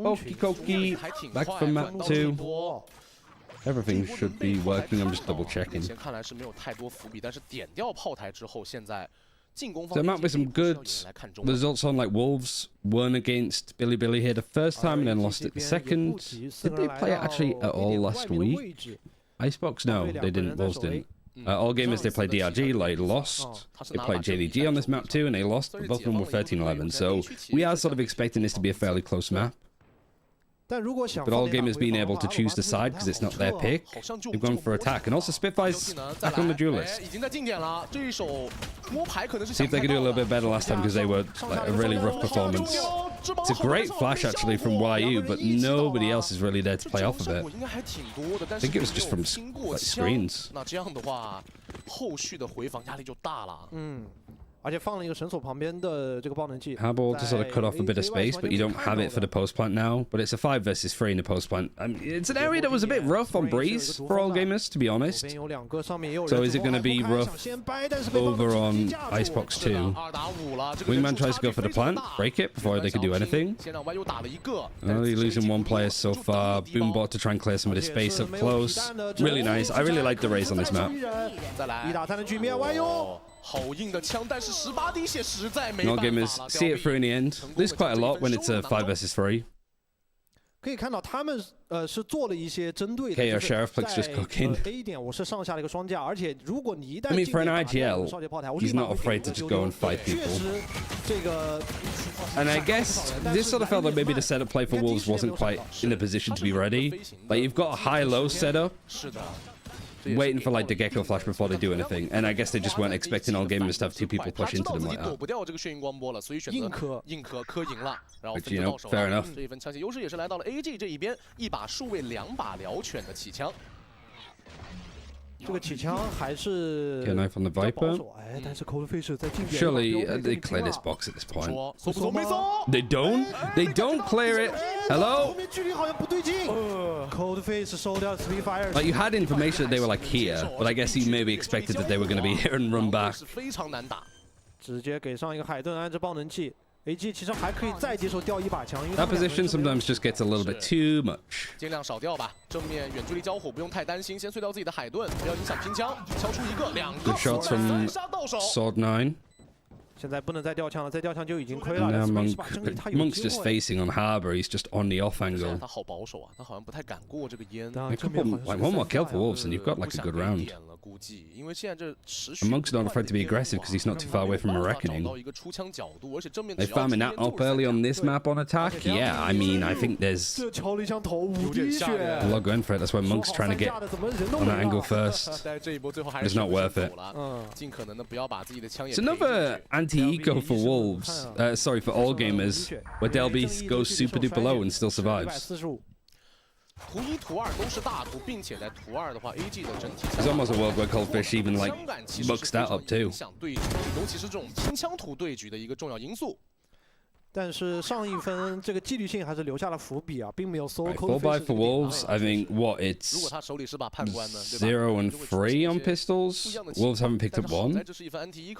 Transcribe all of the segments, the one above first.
Okie dokie. Back from map 2. Everything should be working. I'm just double checking. So map with some good results on, like Wolves won against Billy here the first time and then lost it the second. Did they play it actually at all last week? Icebox? No, they didn't. Wolves didn't. All gamers, they played DRG, they lost. They played JDG on this map too, and they lost. Both of them were 13-11. So we are sort of expecting this to be a fairly close map. But all gamers being able to choose the side because it's not their pick, they've gone for attack. And also Spitfire's back on the duelist. See if they can do a little bit better last time because they were like a really rough performance. It's a great flash actually from YU, but nobody else is really there to play off of it. I think it was just from like, screens. Harbor to sort of cut off a bit of space, but you don't have it for the post plant now. But it's a 5 versus 3 in the post plant. It's an area that was a bit rough on Breeze for all gamers, to be honest. So is it going to be rough over on Icebox 2? Wingman tries to go for the plant, break it before they can do anything. Only losing one player so far. Boombot to try and clear some of the space up close. Really nice. I really like the raise on this map. All gamers see it through in the end. Lose quite a lot when it's a 5 versus 3. KO Sheriff Plick's just cooking. I mean, for an IGL, he's not afraid to just go and fight people. And I guess this sort of felt like maybe the setup play for Wolves wasn't quite in the position to be ready. Like, you've got a high-low setup, waiting for like the Gecko flash before they do anything, and I guess they just weren't expecting all gamers to have 2 people push into them like that. Which, you know, fair enough. Get a knife on the Viper. Surely they clear this box at this point. They don't? They don't clear it. Hello? Like, you had information that they were like here, but I guess you maybe expected that they were going to be here and run back. That position sometimes just gets a little bit too much. Good shots from Sword 9. Now Monk's just facing on Harbor, he's just on the off angle. A couple, like one more kill for Wolves and you've got like a good round. And Monk's not afraid to be aggressive because he's not too far away from a Reckoning. They farming that up early on this map on attack? Yeah, I mean, I think there's a lot going for it. That's why Monk's trying to get on that angle first. It's not worth it. It's another anti-eco for Wolves, sorry, for all gamers, where Delby goes super duper low and still survives. It's almost a world where Coldfish even like mucks that up too. 但是上一分这个纪律性还是留下了伏笔啊，并没有 solo full buy for Wolves. I think what it's 0 and 3 on pistols. Wolves haven't picked up one. Am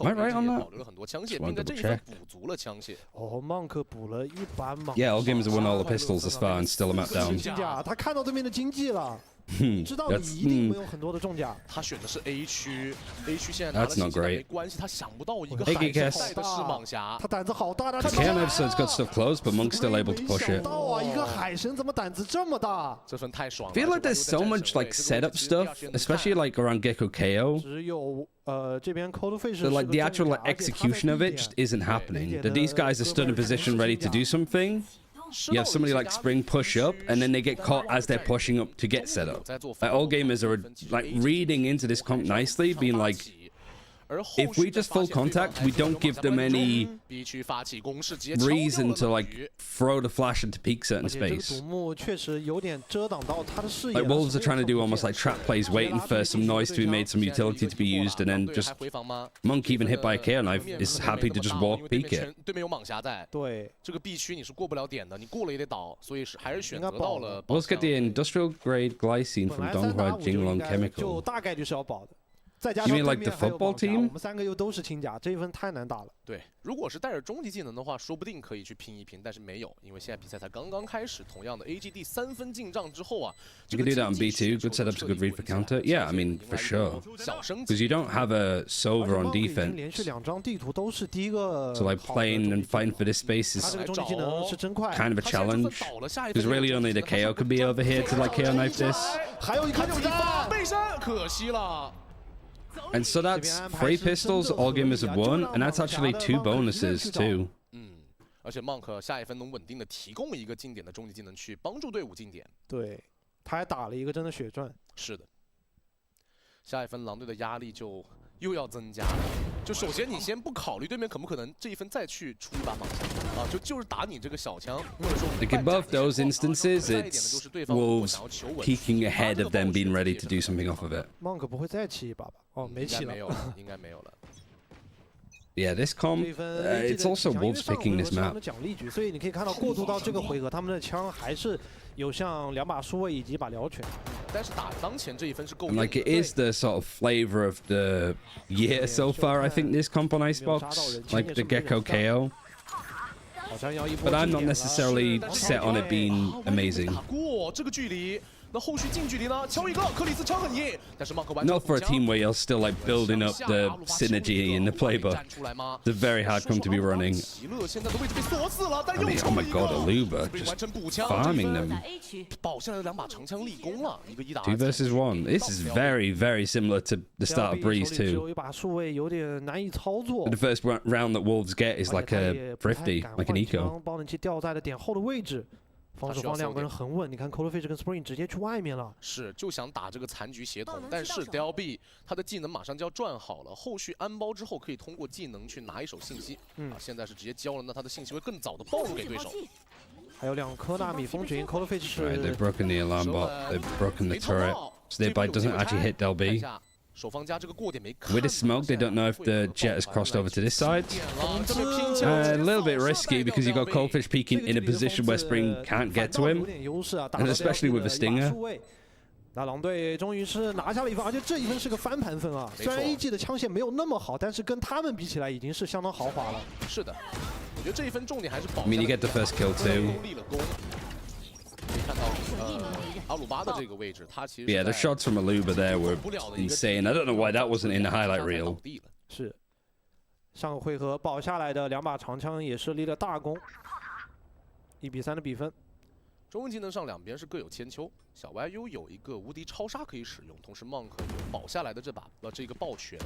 I right on that? Just want to double check. Yeah, all games have won all the pistols thus far and still a map down. 他看到对面的经济了。 知道你一定会有很多的中奖。他选的是 A 区 ，A 区现在拿了经济没关系，他想不到一个海神带的是蟒侠，他胆子好大的。The KM episode's got stuff close, but Monk's still able to push it. 一个海神怎么胆子这么大？这分太爽了。 Feel like there's so much like setup stuff, especially like around Gecko KO. 只有这边 Coldfish. So like the actual like, execution of it just isn't happening. That these guys are stood in position ready to do something. You have somebody like Spring push up, and then they get caught as they're pushing up to get set up. Like, all gamers are like reading into this comp nicely, being like, if we just full contact, we don't give them any reason to like throw the flash into peek certain space. Like Wolves are trying to do almost like trap plays, waiting for some noise to be made, some utility to be used, and then just Monk, even hit by a KO knife, is happy to just walk peek it. Let's get the industrial grade glycine from Donghua Jinglong Chemical. You mean like the football team? 我们3个又都是轻甲，这一分太难打了。对，如果是带着终极技能的话，说不定可以去拼一拼，但是没有，因为现在比赛才刚刚开始。同样的 ，AG 第3分进账之后啊， You can do that on B2. Good setups, a good read for counter. Yeah, I mean for sure. Because you don't have a Solver on defense. 连续2张地图都是第一个。So like playing and fighting for this space is 他这个终极技能是真快。kind of a challenge. Because really only the KO could be over here to like KO knife this. 还有一颗子弹，背身，可惜了。 And so that's 3 pistols, all gamers have won, and that's actually 2 bonuses too. 而且 Monk 下一分能稳定的提供一个近点的终极技能去帮助队伍近点。对，他还打了一个真的血赚。是的，下一分狼队的压力就又要增加了。就首先你先不考虑对面可不可能这一分再去出一把莽枪啊，就是打你这个小枪，或者说 like in both those instances, it's Wolves peeking ahead of them being ready to do something off of it. Monk 不会再起一把吧？哦，没起了，应该没有了。 Yeah, this comp, it's also Wolves picking this map. 奖励局，所以你可以看到过渡到这个回合，他们的枪还是有像2把数位以及一把燎拳。但是打当前这一分是够。 Like it is the sort of flavor of the year so far. I think this comp on Icebox, like the Gecko KO. But I'm not necessarily set on it being amazing. 过这个距离。 那后续近距离呢？敲一个，克里斯枪很硬，但是 Monk 完成 Not for a team where you're still like building up the synergy in the playbook. It's a very hard comp to be running. I mean, oh my god, Aluba just farming them. 保下来的2把长枪立功了，一个1打2。 2 versus 1. This is very, very similar to the start of Breeze too. 有一把数位有点难以操作。 The first round that Wolves get is like a thrifty, like an eco. 爆能器掉在了点后的位置。 防守方2个人很稳，你看 Coldfish 跟 Spring 直接去外面了，是就想打这个残局协同，但是 DLB 他的技能马上就要转好了，后续安包之后可以通过技能去拿一手信息，现在是直接交了，那他的信息会更早的暴露给对手。还有2颗纳米蜂群 ，Coldfish 是。Right, they've broken the alarm bot, they've broken the turret, so their bite doesn't actually hit DLB. 守方家这个过点没看。 With the smoke, they don't know if the jet has crossed over to this side. A little bit risky because you got Coldfish peeking in a position where Spring can't get to him, and especially with a stinger. 那狼队终于是拿下了一分，而且这一分是个翻盘分啊！虽然 AG 的枪线没有那么好，但是跟他们比起来已经是相当豪华了。是的，我觉得这一分重点还是保。 I mean, you get the first kill too. 立了功。可以看到，阿鲁巴的这个位置，他其实 Yeah, the shots from Aluba there were insane. I don't know why that wasn't in the highlight reel. 是，上个回合保下来的2把长枪也是立了大功，1比3的比分。 中文技能上2边是各有千秋，小 YU 有一个无敌超杀可以使用，同时 Monk 有保下来的这个爆拳，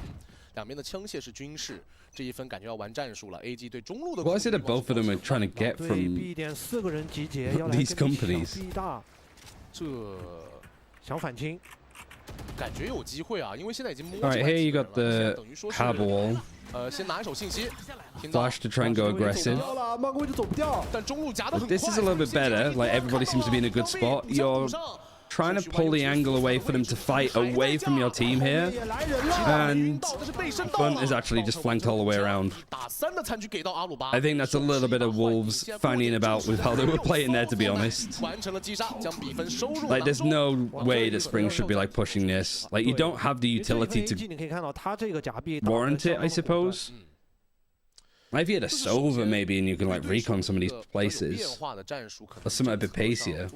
两边的枪械是军事，这一分感觉要玩战术了。AG 对中路的。What is it that both of them are trying to get from B 点4个人集结，要来 these companies？ B 大，这想反清，感觉有机会啊，因为现在已经摸。Alright, here you got the V WOL. 先拿一手信息 ，Flash to try and go aggressive. This is a little bit better. Like everybody seems to be in a good spot. You're trying to pull the angle away for them to fight away from your team here, and Bunt is actually just flanked all the way around. I think that's a little bit of Wolves fanning about with how they were playing there, to be honest. Like, there's no way that Spring should be like pushing this. Like, you don't have the utility to warrant it, I suppose. If you had a Sova maybe and you can like recon some of these places, or something a bit pacier.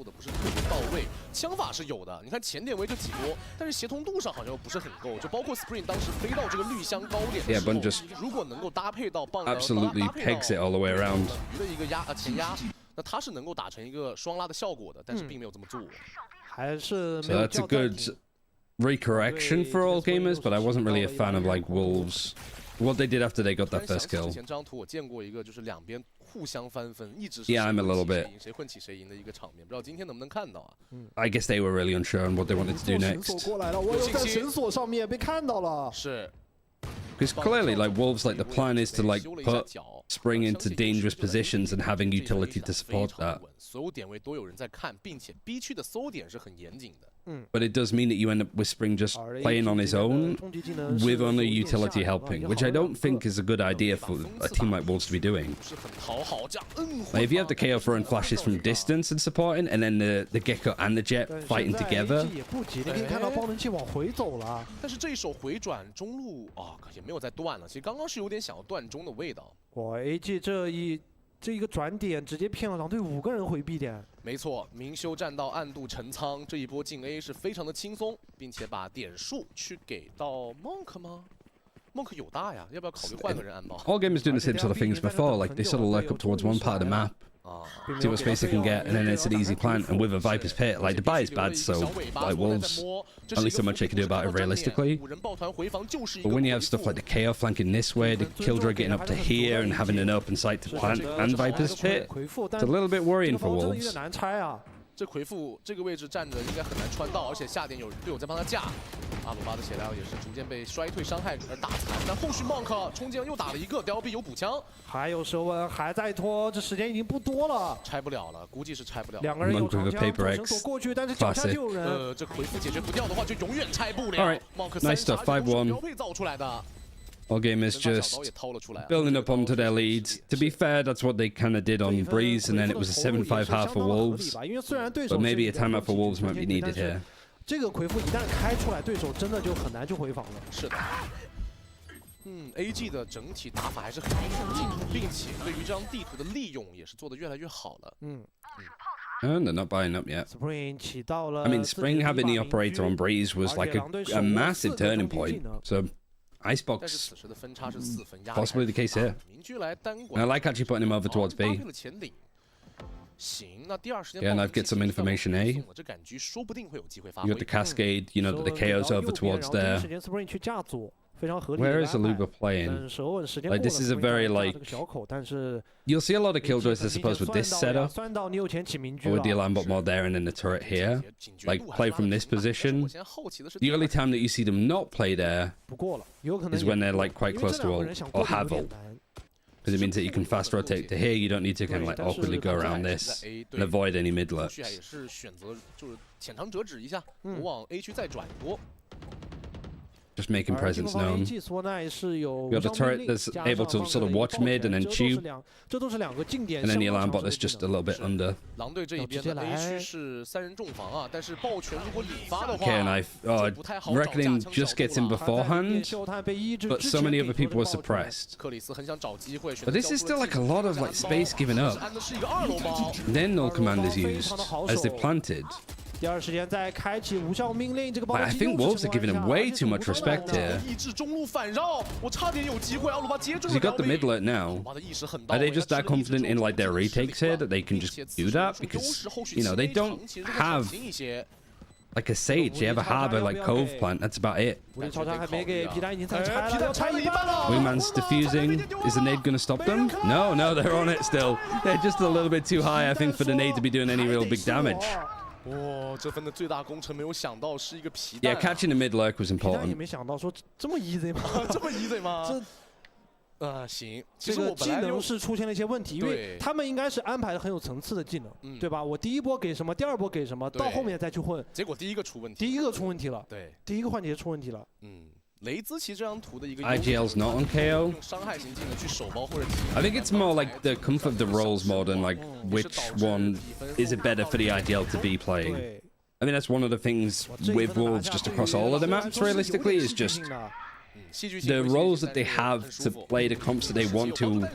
枪法是有的，你看前点位就几波，但是协同度上好像又不是很够，就包括 Spring 当时飞到这个绿箱高点的时候，如果能够搭配到棒 absolutely pegs it all the way around. 鱼的一个前压，那他是能够打成一个双拉的效果的，但是并没有这么做。还是 So that's a good recorrection for all gamers, but I wasn't really a fan of like Wolves. What they did after they got that first kill. 前张图我见过一个，就是两边互相翻分，一直是 Yeah, I'm a little bit. 谁混起谁赢的一个场面，不知道今天能不能看到啊？ I guess they were really unsure on what they wanted to do next. 过来了，我有在绳索上面被看到了。是。 Because clearly, like Wolves, like the plan is to like put spring into dangerous positions and having utility to support that. 所有点位都有人在看，并且 B 区的搜点是很严谨的。But it does mean that you end up with Spring just playing on his own with only utility helping, which I don't think is a good idea for a team like Wolves to be doing. Like if you have the KO throwing flashes from distance and supporting, and then the Gecko and the Jet fighting together. 你可以看到爆能器往回走了，但是这一手回转中路啊，也没有再断了。其实刚刚是有点想要断中的味道。哇 ，AG 这一个转点直接骗了狼队5个人回避点。没错，明修站到暗度陈仓，这一波进 A 是非常的轻松，并且把点数去给到 Monk 吗？Monk 有大呀，要不要考虑换个人安保 ？All game is doing the same sort of things before, like they sort of lurk up towards one part of the map. See what space they can get, and then it's an easy plant. And with a Viper's Pit, like the buy is bad, so like Wolves, only so much they can do about it realistically. But when you have stuff like the KO flanking this way, the Killjoy getting up to here and having an open sight to plant and Viper's Pit, it's a little bit worrying for Wolves. 这魁父这个位置站着应该很难穿到，而且下点有队友在帮他架。阿鲁巴的血量也是逐渐被衰退伤害而打残，但后续 Monk 冲进又打了一个 ，DLB 有补枪，还有舌纹还在拖，这时间已经不多了，拆不了了，估计是拆不了。两个人有长枪，绳索过去，但是脚下就有人。这魁父解决不掉的话，就永远拆不了。Monk nice stuff, 5-1. 标配造出来的。 All game is just building up onto their leads. To be fair, that's what they kind of did on Breeze, and then it was a 7-5 half for Wolves. But maybe a timeout for Wolves might be needed here. 这个魁父一旦开出来，对手真的就很难去回防了。是的。AG 的整体打法还是很严谨，并且对于这张地图的利用也是做得越来越好了。And they're not buying up yet. Spring 起到了。I mean, Spring having the operator on Breeze was like a massive turning point. So. Icebox, possibly the case here. And I like actually putting him over towards B. Yeah, and I've got some information A. You got the Cascade, you know, that the KO's over towards there. Where is Aluba playing? Like, this is a very, like... You'll see a lot of Killjoys, I suppose, with this setup. Or with the alarm bot more there and then the turret here. Like, play from this position. The only time that you see them not play there is when they're, like, quite close to ult, or have ult. Because it means that you can fast rotate to here, you don't need to kind of, like, awkwardly go around this and avoid any mid lurks. Just making presence known. We got the turret that's able to sort of watch mid and then tube. And then the alarm bot that's just a little bit under. Okay, knife. Oh, Reckoning just gets in beforehand, but so many other people were suppressed. But this is still like a lot of like space given up. Then null command is used as they've planted. I think Wolves are giving him way too much respect here. Because he got the mid alert now. Are they just that confident in like their retakes here that they can just do that? Because, you know, they don't have like a Sage. They have a Harbor like Cove plant. That's about it. Wingman's diffusing. Is the nade going to stop them? No, they're on it still. They're just a little bit too high, I think, for the nade to be doing any real big damage. Yeah, catching the mid lurk was important. 行，这个技能是出现了一些问题，因为他们应该是安排的很有层次的技能，对吧？我第一波给什么，第二波给什么，到后面再去混。结果第一个出问题，第一个出问题了，对，第一个环节出问题了。IGL's not on KO. I think it's more like the comfort of the roles more than like which one is it better for the IGL to be playing. I mean, that's one of the things with Wolves just across all of the maps, realistically, is just the roles that they have to play the comps that they want to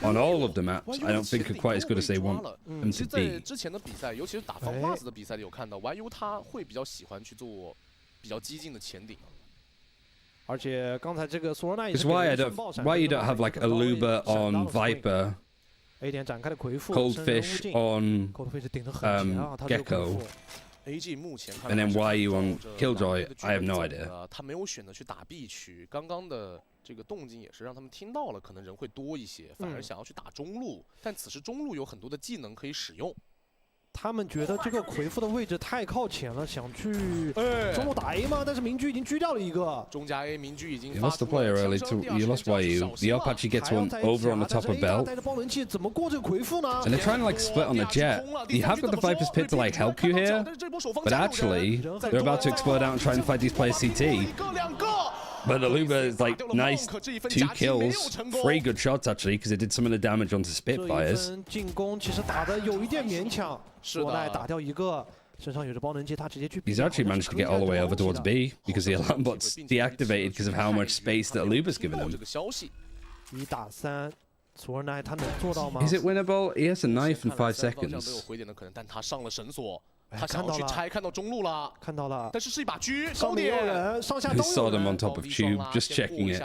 on all of the maps. I don't think are quite as good as they want them to be. 之前的比赛，尤其是打放袜子的比赛里有看到 ，YU 他会比较喜欢去做比较激进的前顶。 Because why you don't have like Aluba on Viper, Coldfish on Gecko, and then why you on Killjoy? I have no idea. 他没有选择去打 B 区，刚刚的这个动静也是让他们听到了，可能人会多一些，反而想要去打中路，但此时中路有很多的技能可以使用。他们觉得这个魁父的位置太靠前了，想去中路打 A 吗？但是明居已经狙掉了一个。中加 A 明居已经 You lost the player early. You lost YU. The up actually gets one over on the top of Belt. 带着爆能器怎么过这个魁父呢 And they're trying to like split on the jet. You have got the Viper's Pit to like help you here, but actually they're about to explode out and try and fight these players CT. But Aluba is like nice 2 kills, 3 good shots actually because it did some of the damage onto Spitfires. 进攻其实打的有一点勉强，罗奈打掉一个，身上有着爆能器，他直接去。He's actually managed to get all the way over towards B because the alarm bot's deactivated because of how much space that Aluba's given him. 1打3，索尔奈他能做到吗 ？Is it winnable? He has a knife in 5 seconds. 但他上了绳索。 他想要去拆，看到中路了，看到了，但是是一把狙，上面有人，上下都有人。 He saw them on top of Tube, just checking it.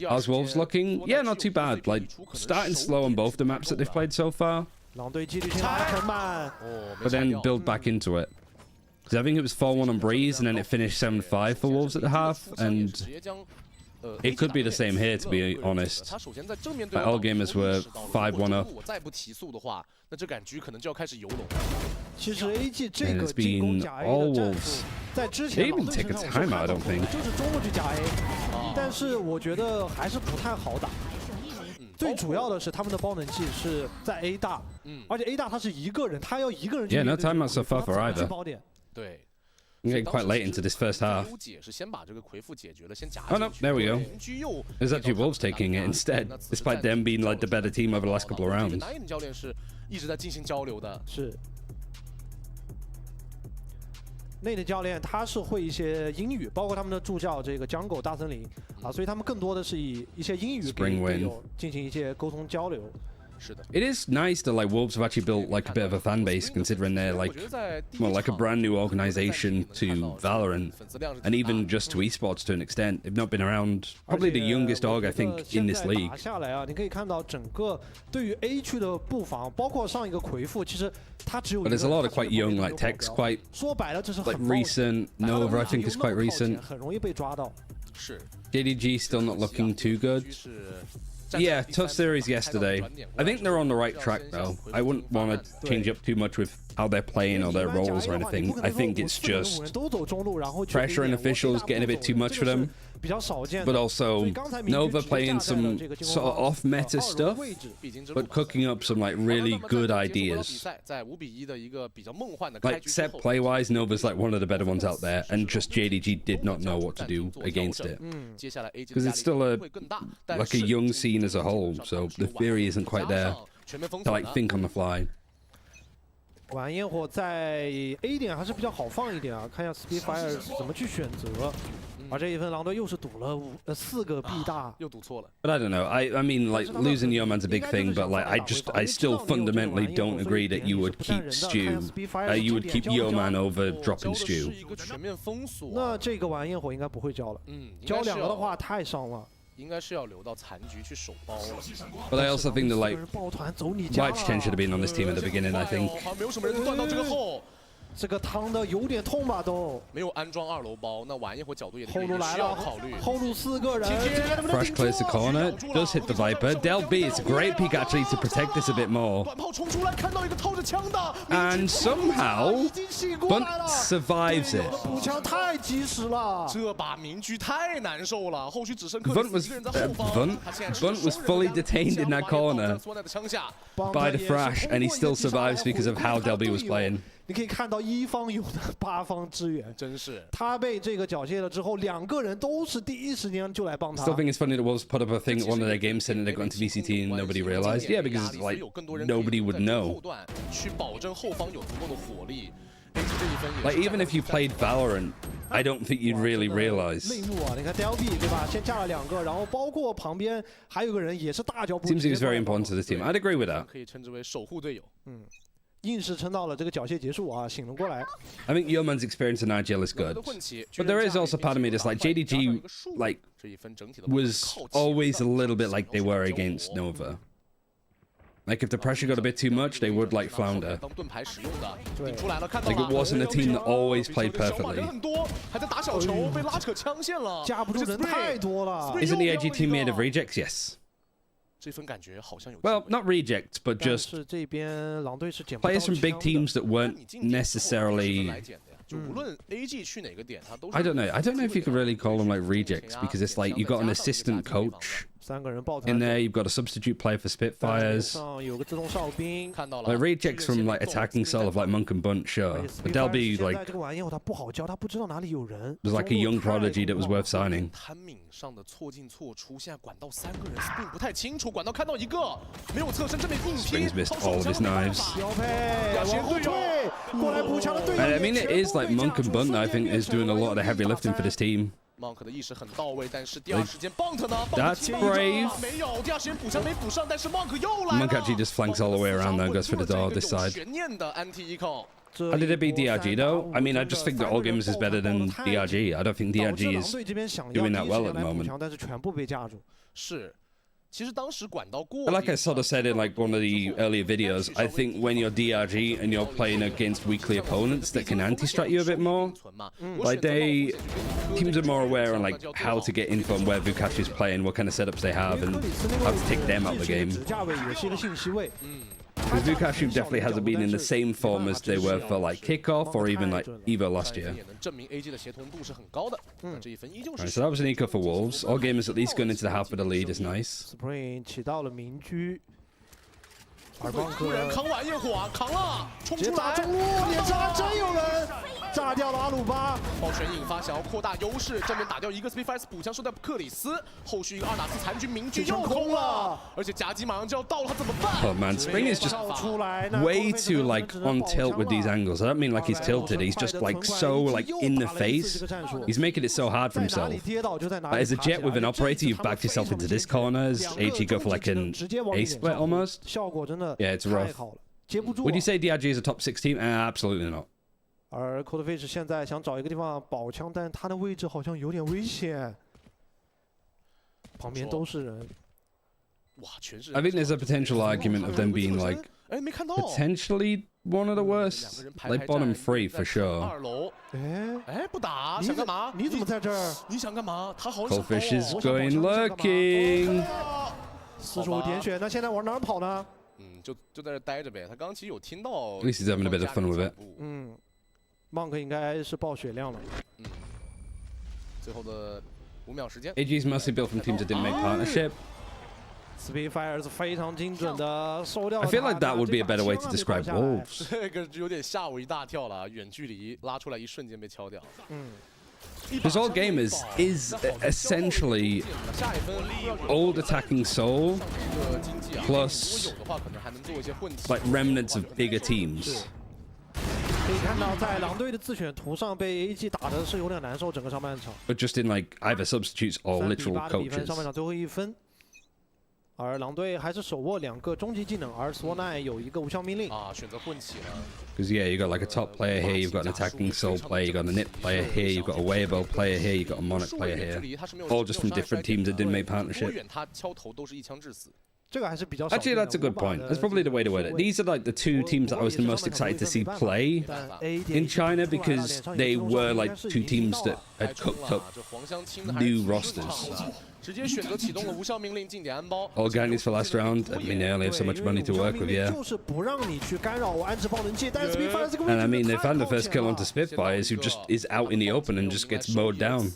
How's Wolves looking? Yeah, not too bad. Like starting slow on both the maps that they've played so far, 狼队纪律性拉得很慢 but then build back into it. Because I think it was 4-1 on Breeze, and then it finished 7-5 for Wolves at the half, and it could be the same here, to be honest. But all gamers were 5-1 up. 再不提速的话，那这杆狙可能就要开始游龙。 其实 AG 这 And 个 it's 进攻 been 假 A all 的战 Wolves. 术，在之 They 前 even take a timeout, I don't think. 就是中路去假 A，但是我觉得还是不太好打。最主要的是他们的爆能器是在 A 大，而且 A 大他是一个人，他要一个人去 Yeah, no timeout so far for either. 对。 I'm getting quite late into this first half. Oh no, there we go. It's actually Wolves taking it instead, despite them being like the better team over the last couple of rounds. 是。内的教练他是会一些英语，包括他们的助教这个Jungle大森林啊，所以他们更多的是以一些英语跟队友进行一些沟通交流。 It is nice that like Wolves have actually built like a bit of a fan base, considering they're like, well, like a brand new organization to Valorant, and even just to esports to an extent. They've not been around, probably the youngest org I think in this league. 下来啊，你可以看到整个对于 A 区的布防，包括上一个魁父，其实他只有。But there's a lot of quite young, like Tech's quite 说白了，这是 like recent. Nova I think is quite recent. 很容易被抓到。是。 JDG still not looking too good. Yeah, tough series yesterday. I think they're on the right track though. I wouldn't want to change up too much with how they're playing or their roles or anything. I think it's just pressure and officials getting a bit too much for them. But also Nova playing some sort of off-meta stuff, but cooking up some like really good ideas. Like set play-wise, Nova's like one of the better ones out there, and just JDG did not know what to do against it. Because it's still like a young scene as a whole, so the theory isn't quite there to like think on the fly. 晚焰火在 A 点还是比较好放一点啊，看一下 Spitfire 怎么去选择。而这一分狼队又是赌了4个 B 大，又赌错了。 But I don't know. I mean, like losing Yeoman's a big thing, but like I still fundamentally don't agree that you would keep Stew. You would keep Yeoman over dropping Stew. 那这个晚焰火应该不会交了，交2个的话太伤了。 应该是要留到残局去守包了。But I also think that like White Chen should have been on this team at the beginning. I think. 好像没有什么人断到这个后。 这个趟的有点痛吧都。没有安装2楼包，那晚一会儿角度也后路来了，考虑。后路4个人。Fresh clears the corner, does hit the Viper. Del B, it's a great peek actually to protect this a bit more. 短炮冲出来，看到一个掏着枪的。And somehow Bunt survives it. 补枪太及时了。这把明居太难受了，后续只剩Bunt was fully detained in that corner by the Thrash, and he still survives because of how Del B was playing. 你可以看到一方有的8方支援，真是。他被这个缴械了之后，2个人都是第一时间就来帮他。Still think it's funny that Wolves put up a thing at one of their games saying they got into VCT and nobody realized. Yeah, because like nobody would know. 去保证后方有足够的火力。 Like even if you played Valorant, I don't think you'd really realize. 内幕啊，你看 Del B 对吧？先架了2个，然后包括旁边还有个人也是大脚步。Seems he was very important to this team. I'd agree with that. 可以称之为守护队友。硬是撑到了这个缴械结束啊，醒了过来。I think Yeoman's experience in IGL is good, but there is also part of me that's like JDG like was always a little bit like they were against Nova. Like if the pressure got a bit too much, they would like flounder. Like it wasn't a team that always played perfectly. Isn't the AG team made of rejects? Yes. Well, not rejects, but just players from big teams that weren't necessarily. I don't know. I don't know if you could really call them like rejects because it's like you've got an assistant coach in there, you've got a substitute player for Spitfires. Like rejects from like attacking style of like Monk and Bunt, sure, but they'll be like there's like a young prodigy that was worth signing. Springs missed all of his knives. I mean, it is like Monk and Bunt, I think, is doing a lot of the heavy lifting for this team. That's brave. Monk actually just flanks all the way around there and goes for the door this side. How did it beat DRG though? I mean, I just think that All Gamers is better than DRG. I don't think DRG is doing that well at the moment. Like I sort of said in like one of the earlier videos, I think when you're DRG and you're playing against weekly opponents that can anti-strat you a bit more, like teams are more aware on like how to get info on where Vukash is playing, what kind of setups they have, and how to take them out of the game. Because Vukash definitely hasn't been in the same form as they were for like kickoff or even like Evo last year. Right, so that was an eco for Wolves. All Gamers at least going into the half with a lead is nice. Oh man, Spring is just way too like on tilt with these angles. I don't mean like he's tilted, he's just like so like in the face. He's making it so hard for himself. As a Jet with an operator, you've backed yourself into this corner. As HE go for like an ace split almost. Yeah, it's rough. Would you say DRG is a top 6 team? Absolutely not. 而 Coldfish 现在想找一个地方保枪，但他的位置好像有点危险，旁边都是人。I think there's a potential argument of them being like potentially one of the worst, like bottom 3 for sure. 哎，不打，想干嘛？你怎么在这儿？你想干嘛？他好想跑。Coldfish is going lurking. 45点血，那现在往哪儿跑呢？就在这待着呗。他刚刚其实有听到。At least he's having a bit of fun with it. Monk 应该是爆血量了。最后的5秒时间。AG is mostly built from teams that didn't make partnership. Spitfire 是非常精准的收掉。I feel like that would be a better way to describe Wolves. 这个有点吓我一大跳了，远距离拉出来一瞬间被敲掉。Because All Gamers is essentially old attacking soul plus like remnants of bigger teams. 可以看到，在狼队的自选图上被 AG 打的是有点难受，整个上半场。But just in like either substitutes or literal coaches. 上半场最后1分，而狼队还是手握2个终极技能，而 Swanai 有一个无效命令。选择混起了。Because yeah, you got like a top player here, you've got an attacking soul player, you got a nip player here, you've got a Weibo player here, you've got a Monarch player here, all just from different teams that didn't make partnership. Actually, that's a good point. That's probably the way to word it. These are like the 2 teams that I was the most excited to see play in China because they were like 2 teams that had cooked up new rosters. All Gannies for last round. I mean, they only have so much money to work with, yeah. And I mean, they found the first kill onto Spitfires, who just is out in the open and just gets mowed down.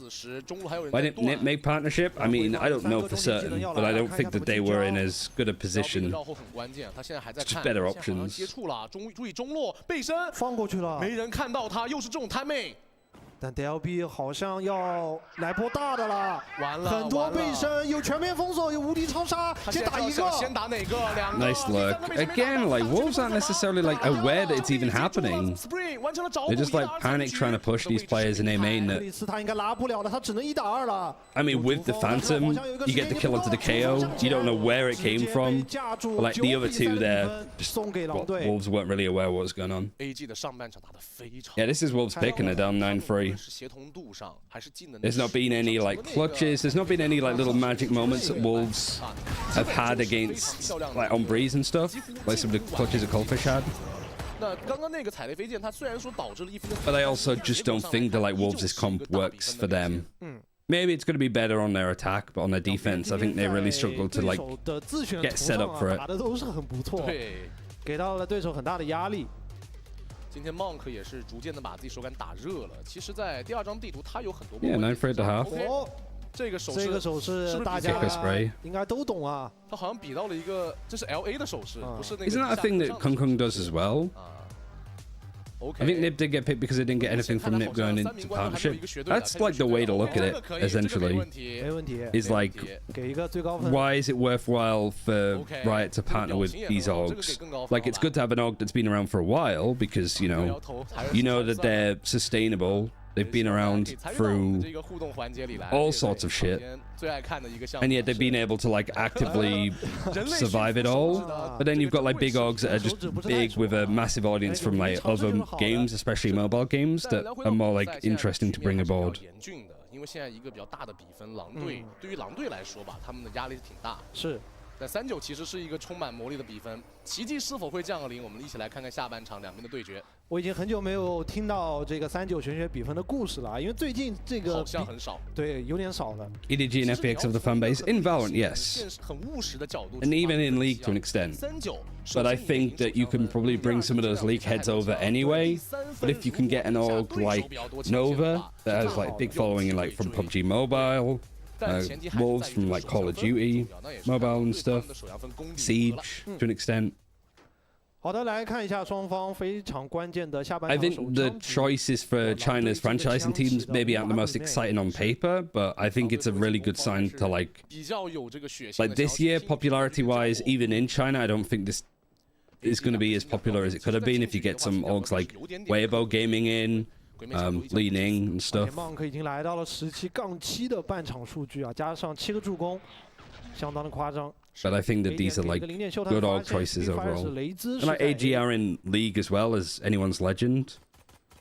Why didn't Nip make partnership? I mean, I don't know for certain, but I don't think that they were in as good a position. It's just better options. 但 DLB 好像要来波大的了，完了，很多背身，有全面封锁，有无敌超杀，先打一个，先打哪个？Nice look. Again, like Wolves aren't necessarily like aware that it's even happening. They're just like panic trying to push these players in A main. That, I mean, with the Phantom, you get the kill onto the KO. You don't know where it came from. But like the other 2 there, just, well, Wolves weren't really aware what was going on. Yeah, this is Wolves pick and they're down 9-3. There's not been any like clutches, there's not been any like little magic moments that Wolves have had against like on Breeze and stuff, like some of the clutches that Coldfish had. But I also just don't think that like Wolves' comp works for them. Maybe it's going to be better on their attack, but on their defense, I think they really struggle to like get set up for it. 打的都是很不错，对，给到了对手很大的压力。今天 Monk 也是逐渐的把自己手感打热了。其实，在第2张地图，他有很多。Yeah, 9 for 8.5. 这个手势大家应该都懂啊。他好像比到了一个，这是 LA 的手势，不是那个。Isn't that a thing that Kung Kung does as well? I think Nip did get picked because they didn't get anything from Nip going into partnership. That's like the way to look at it, essentially. Is like, why is it worthwhile for Riot to partner with these orgs? Like, it's good to have an org that's been around for a while because, you know that they're sustainable. They've been around through all sorts of shit, and yet they've been able to like actively survive it all. But then you've got like big orgs that are just big with a massive audience from like other games, especially mobile games, that are more like interesting to bring aboard. 因为现在一个比较大的比分，狼队对于狼队来说吧，他们的压力挺大。是。但3-9其实是一个充满魔力的比分，奇迹是否会降临？我们一起来看看下半场两边的对决。我已经很久没有听到这个3-9玄学比分的故事了，因为最近这个好像很少，对，有点少了。EDG and FPX of the fan base in Valorant, yes, 很务实的角度 and even in League to an extent. But I think that you can probably bring some of those League heads over anyway. But if you can get an org like Nova that has like big following in like from PUBG Mobile. Wolves from like Call of Duty, mobile and stuff, Siege to an extent. 好的，来看一下双方非常关键的下半场。 I think the choices for China's franchising teams maybe aren't the most exciting on paper, but I think it's a really good sign to like this year, popularity-wise, even in China, I don't think this is going to be as popular as it could have been if you get some orgs like Weibo Gaming in. Leaning and stuff. Monk 已经来到了17-7的半场数据啊，加上7个助攻，相当的夸张。 But I think that these are like good org choices overall. And like AG are in League as well as anyone's legend.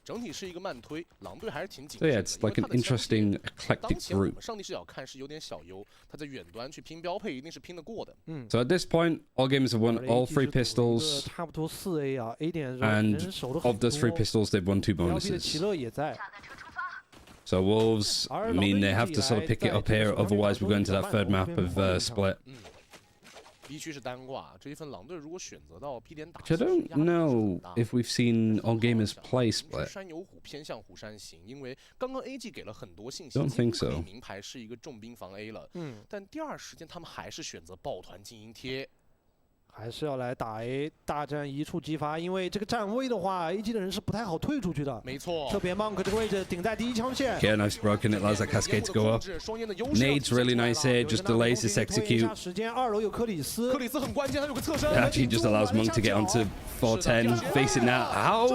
整体是一个慢推，狼队还是挺紧。 So yeah, it's like an interesting eclectic group. 上帝视角看是有点小优，他在远端去拼标配一定是拼得过的。So at this point, all gamers have won all 3 pistols. 差不多4A 啊 ，A 点 And of those 3 pistols, they've won 2 bonuses. 奇乐也在。 So Wolves, I mean, they have to sort of pick it up here, otherwise we're going to that third map of split. B 区是单挂，这一份狼队如果选择到 B 点打， I don't know if we've seen all gamers play split. 山有虎偏向虎山行，因为刚刚 AG 给了很多信息， Don't think so. 名牌是一个重兵防 A 了，但第2时间他们还是选择抱团精英贴。 还是要来打 A， 大战一触即发，因为这个站位的话 ，AG 的人是不太好退出去的。没错，特别 Monk 这个位置顶在第1枪线。Okay, nice broken. It allows that cascade to go up. Nades really nice here, just delays this execute. 时间2楼有克里斯，克里斯很关键，他有个侧身。It actually just allows Monk to get onto 410, facing that. How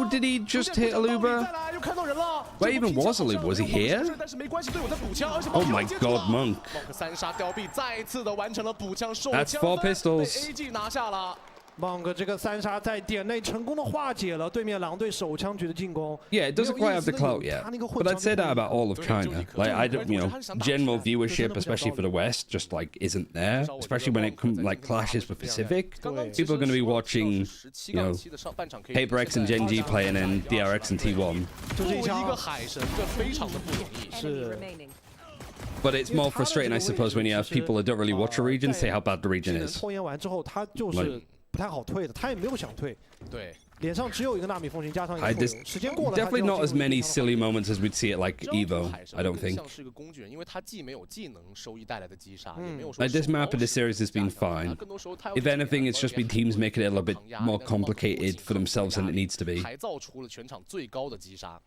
did he just hit Aluba? Where even was Aluba? Was he here? Oh my God, Monk. That's 4 pistols. AG 拿下了。 Monk 这个3杀在点内成功的化解了对面狼队手枪局的进攻。 Yeah, it doesn't quite have the clout yet, but I'd say that about all of China. Like, I don't, general viewership, especially for the West, just like isn't there. Especially when it comes like clashes with Pacific. People are going to be watching, Paper X and Gen G playing, and DRX and T1. 一个海神，这非常的不容易。是。 But it's more frustrating, I suppose, when you have people that don't really watch a region say how bad the region is. 拖延完之后，他就是不太好退的，他也没有想退。对，脸上只有一个纳米风行，加上一个时间过了。Definitely not as many silly moments as we'd see it like Evo. I don't think. 像是个工具人，因为他既没有技能收益带来的击杀，也没有 Like this map of this series has been fine. If anything, it's just been teams making it a little bit more complicated for themselves than it needs to be. 还造出了全场最高的击杀。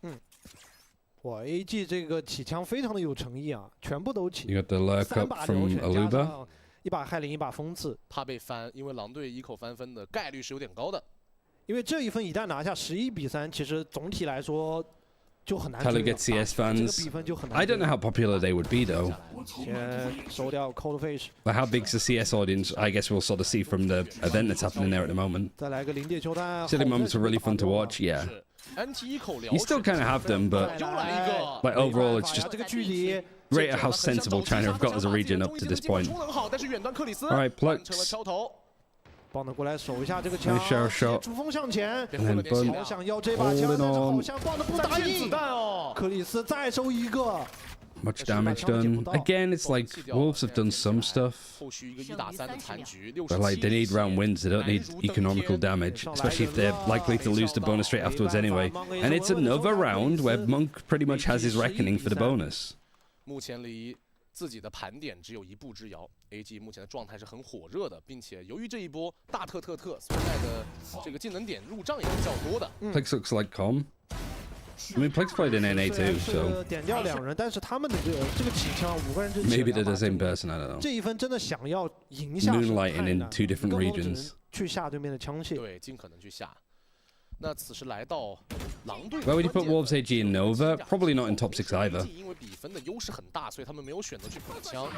哇 ，AG 这个起枪非常的有诚意啊，全部都起。 You got the lurk up from Aluba. 一把害灵，一把风刺，怕被翻，因为狼队一口翻分的概率是有点高的。因为这一分一旦拿下11-3，其实总体来说就很难。Target CS fans. I don't know how popular they would be though. 先收掉 Cold Fish. But how big's the CS audience? I guess we'll sort of see from the event that's happening there at the moment. 再来个临界球弹。Silly moments are really fun to watch. Yeah. You still kind of have them, but like overall, it's just great at how sensible China have got as a region up to this point. All right, Plux. 帮他过来守一下这个枪，主锋向前，好想要这把枪，但是好像放的不答应。克里斯再收一个。much damage done. Again, it's like Wolves have done some stuff, but like they need round wins. They don't need economical damage, especially if they're likely to lose the bonus straight afterwards anyway. And it's another round where Monk pretty much has his reckoning for the bonus. 目前离自己的盘点只有一步之遥 ，AG 目前的状态是很火热的，并且由于这一波大特所带的这个技能点入账也是较多的。Plex looks like calm. I mean, Plex played in NA too, so 点掉2人，但是他们的这个起枪5个人之前 maybe they're the same person. I don't know. 这一分真的想要赢下 Moonlighting in 2 different regions. 去下对面的枪械，对，尽可能去下。那此时来到狼队 ，Where would you put Wolves AG in Nova? Probably not in top 6 either. 因为比分的优势很大，所以他们没有选择去补枪，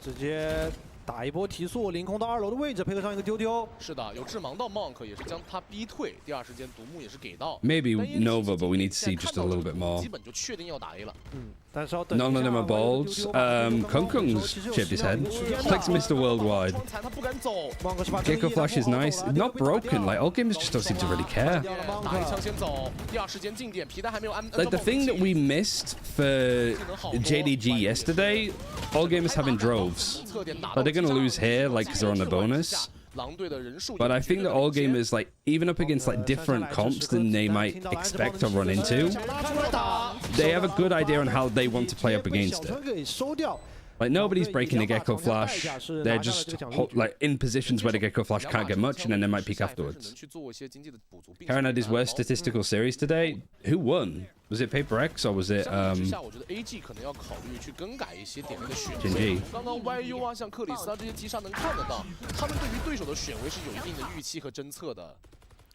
直接打一波提速，凌空到2楼的位置，配合上一个丢丢。是的，有致盲到 Monk 也是将他逼退，第2时间独木也是给到。Maybe Nova, but we need to see just a little bit more. 基本就确定要打 A 了。但是要等。None of them are balls. Kung Kung's chipped his head. Plex Mr. Worldwide. 他不敢走。Gecko Flash is nice. Not broken. Like all gamers just don't seem to really care. 打一枪先走，第2时间进点，皮带还没有安。Like the thing that we missed for JDG yesterday, all gamers having droves. But they're gonna lose here, like, because they're on the bonus. But I think that all gamers, like, even up against like different comps than they might expect to run into, they have a good idea on how they want to play up against it. Like nobody's breaking the Gecko Flash. They're just like in positions where the Gecko Flash can't get much, and then they might peek afterwards. Karen had his worst statistical series today. Who won? Was it Paper X or was it AG 可能要考虑去更改一些点位的选择。刚刚 YU 啊，像克里斯啊这些击杀能看得到，他们对于对手的选位是有一定的预期和侦测的。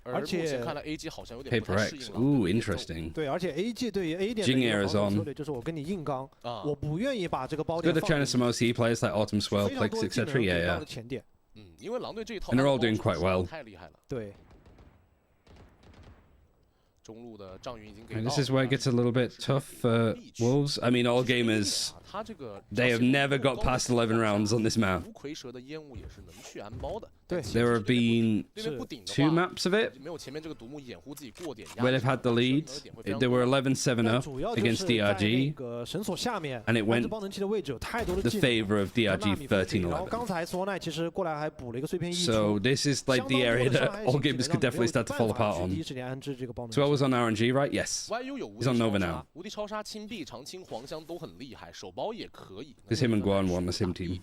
而且看来 AG 好像有点不太适应了。Ooh, interesting. 对，而且 AG 对于 A 点的策略就是我跟你硬刚，我不愿意把这个包点。Good at China some OC players like Autumn Swell, Plex, etc. Yeah, yeah. 因为狼队这一套 and they're all doing quite well. 太厉害了。对。 And this is where it gets a little bit tough for Wolves. I mean, all gamers, they have never got past 11 rounds on this map. There have been 2 maps of it where they've had the lead. They were 11-7 up against DRG, and it went the favor of DRG 13-11. So this is like the area that all gamers could definitely start to fall apart on. So I was on RNG, right? Yes. He's on Nova now. Because him and Guan won the same team.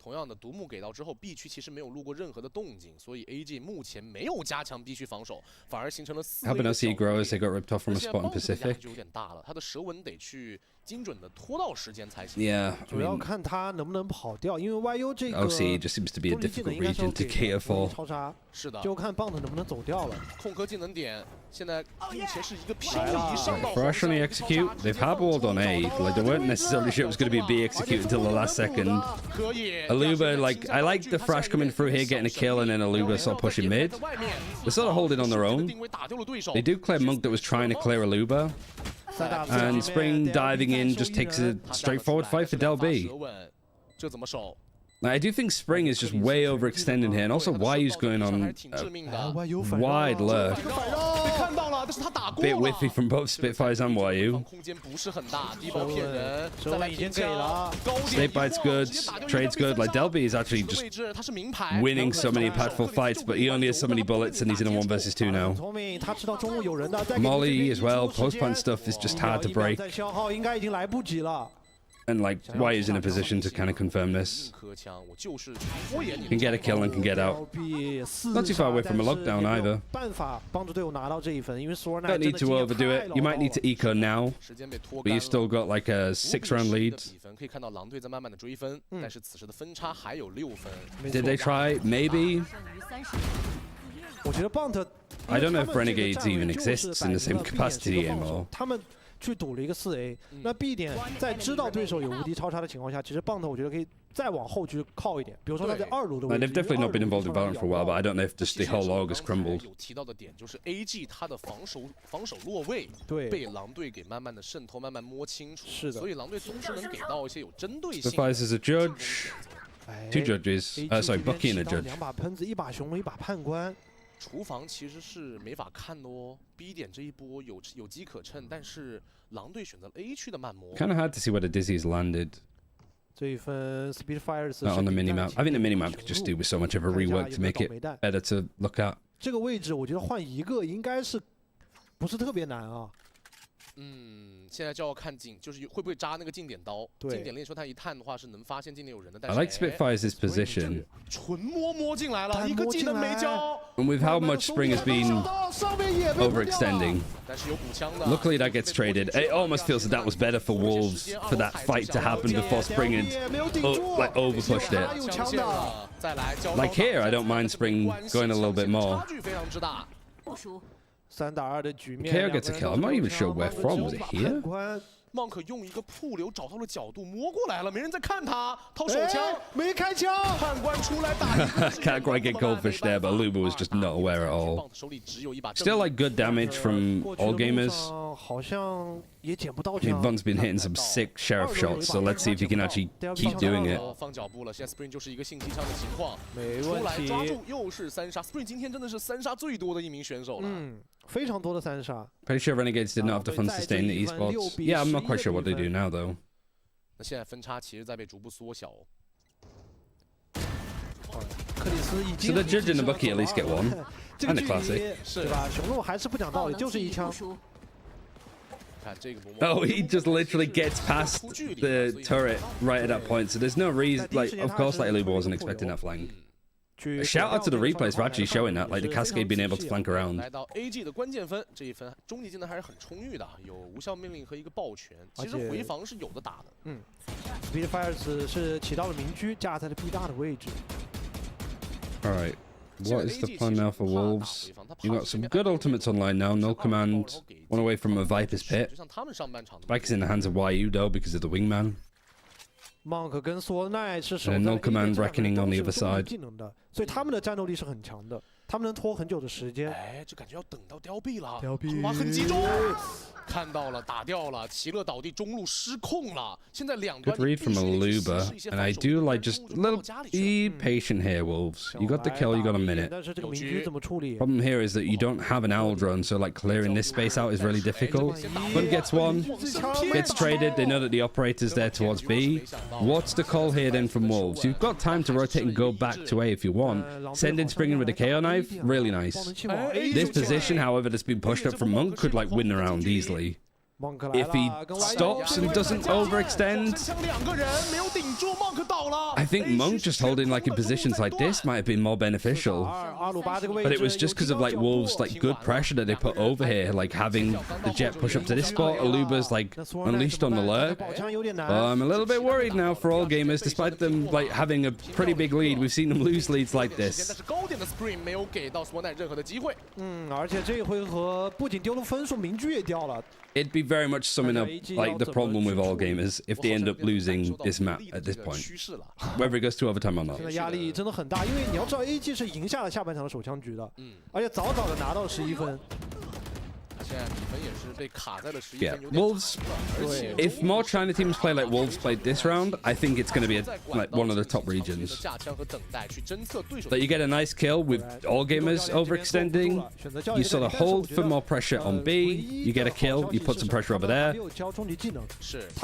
同样的，独木给到之后 ，B 区其实没有录过任何的动静，所以 AG 目前没有加强 B 区防守，反而形成了4。How about see grow as they got ripped off from a spot in Pacific? 有点大了，他的蛇纹得去精准的拖到时间才行。Yeah, 主要看他能不能跑掉，因为 YU 这个 OC just seems to be a difficult region to cater for. 超杀是的，就看棒子能不能走掉了。控科技能点现在目前是一个平移上到。Fresh on the execute, they've hardballed on A. Like they weren't necessarily sure it was going to be a B execute until the last second. Aluba, like I like the Fresh coming through here, getting a kill, and then Aluba sort of pushing mid. They're sort of holding on their own. They do clear Monk that was trying to clear Aluba. And Spring diving in just takes a straightforward fight for Del B. Now, I do think Spring is just way overextending here, and also Yu's going on a wide lurk. Bit whiffy from both Spitfires and Yu. Snake Bite's good, Trade's good. Like Del B is actually just winning so many impactful fights, but he only has so many bullets, and he's in a 1 versus 2 now. Molly as well, post-plant stuff is just hard to break. And like, Yu's in a position to kind of confirm this. Can get a kill and can get out. Not too far away from a lockdown either. Don't need to overdo it. You might need to eco now, but you've still got like a 6-round lead. Did they try? Maybe. I don't know if Renegades even exists in the same capacity anymore. 去赌了一个4A，那 B 点在知道对手有无敌超杀的情况下，其实棒头我觉得可以再往后去靠一点，比如说他在2路的位置。They've definitely not been involved in Valorant for a while, but I don't know if just the whole log has crumbled. 有提到的点就是 AG 他的防守落位被狼队给慢慢的渗透，慢慢摸清楚。是的，所以狼队总是能给到一些有针对性。Spitfires is a judge, 2 judges. Sorry, Bucky and a judge. 2把喷子，1把雄，1把判官。厨房其实是没法看的哦。B 点这一波有机可乘，但是狼队选择了 A 区的慢磨。Kind of hard to see where the Dizzy's landed. 这一分 Speedfires on the minimap. I think the minimap could just do with so much of a rework to make it better to look at. 这个位置我觉得换一个应该是不是特别难啊。现在就要看就是会不会扎那个近点刀。近点链球探一探的话是能发现近点有人的。但是 I like Spitfire's position. 纯摸进来了，一个技能没交。And with how much Spring has been overextending, luckily that gets traded. It almost feels that was better for Wolves for that fight to happen before Spring had like overpushed it. Like here, I don't mind Spring going a little bit more. KO gets a kill. I'm not even sure where from. Was it here? Monk 用一个铺流找到了角度，摸过来了，没人在看他，掏手枪，没开枪，判官出来打一个。Can't quite get goldfish there, but Luba was just not aware at all. Still like good damage from all gamers. 好像也捡不到 Von's been hitting some sick sheriff shots, so let's see if he can actually keep doing it. 放脚步了，现在 Spring 就是一个信息枪的情况，没问题，出来抓住又是3杀 ，Spring 今天真的是3杀最多的一名选手了。非常多的3杀。Pretty sure Renegades didn't have the funds to sustain the esports. Yeah, I'm not quite sure what they do now though. 那现在分差其实在被逐步缩小。克里斯已经 So the judge and the bookie at least get one, and the classic. 对吧？雄鹿还是不讲道理，就是一枪。Oh, he just literally gets past the turret right at that point. So there's no reason, like, of course, like Luba wasn't expecting that flank. A shout out to the replays for actually showing that, like the Cascade being able to flank around. 来到 AG 的关键分，这一分终极技能还是很充裕的，有无效命令和一个爆拳，其实回防是有的打的。Speedfires 是起到了民居，架在了 B 大的位置。All right. What is the plan now for Wolves? You got some good ultimates online now. No command, one away from a Viper's Pit. Spike is in the hands of YU though because of the wingman. Monk 跟索奈是守 And no command reckoning on the other side. 技能的，所以他们的战斗力是很强的，他们能拖很久的时间。哎，这感觉要等到凋敝了，凋敝很集中。看到了，打掉了，奇乐倒地，中路失控了。现在两端 Good read from Aluba, and I do like just a little. Be patient here, Wolves. You got the kill, you got a minute. 但是这个民居怎么处理 Problem here is that you don't have an owl drone, so like clearing this space out is really difficult. Fun gets one, gets traded. They know that the operator's there towards B. What's the call here then from Wolves? You've got time to rotate and go back to A if you want. Send in Spring in with the KO knife, really nice. This position, however, that's been pushed up from Monk could like win the round easily. If he stops and doesn't overextend, I think Monk just holding like in positions like this might have been more beneficial. But it was just because of like Wolves' like good pressure that they put over here, like having the jet push up to this spot. Aluba's like unleashed on the lurk. I'm a little bit worried now for all gamers, despite them like having a pretty big lead. We've seen them lose leads like this. 而且这一回合不仅丢了分数，民居也掉了。 It'd be very much summing up like the problem with all gamers if they end up losing this map at this point, whether it goes to overtime or not. 现在压力真的很大，因为你要知道 AG 是赢下了下半场的手枪局的，而且早早的拿到了11分。 Yeah, Wolves. If more China teams play like Wolves played this round, I think it's going to be like one of the top regions. That you get a nice kill with all gamers overextending. You sort of hold for more pressure on B. You get a kill. You put some pressure over there. You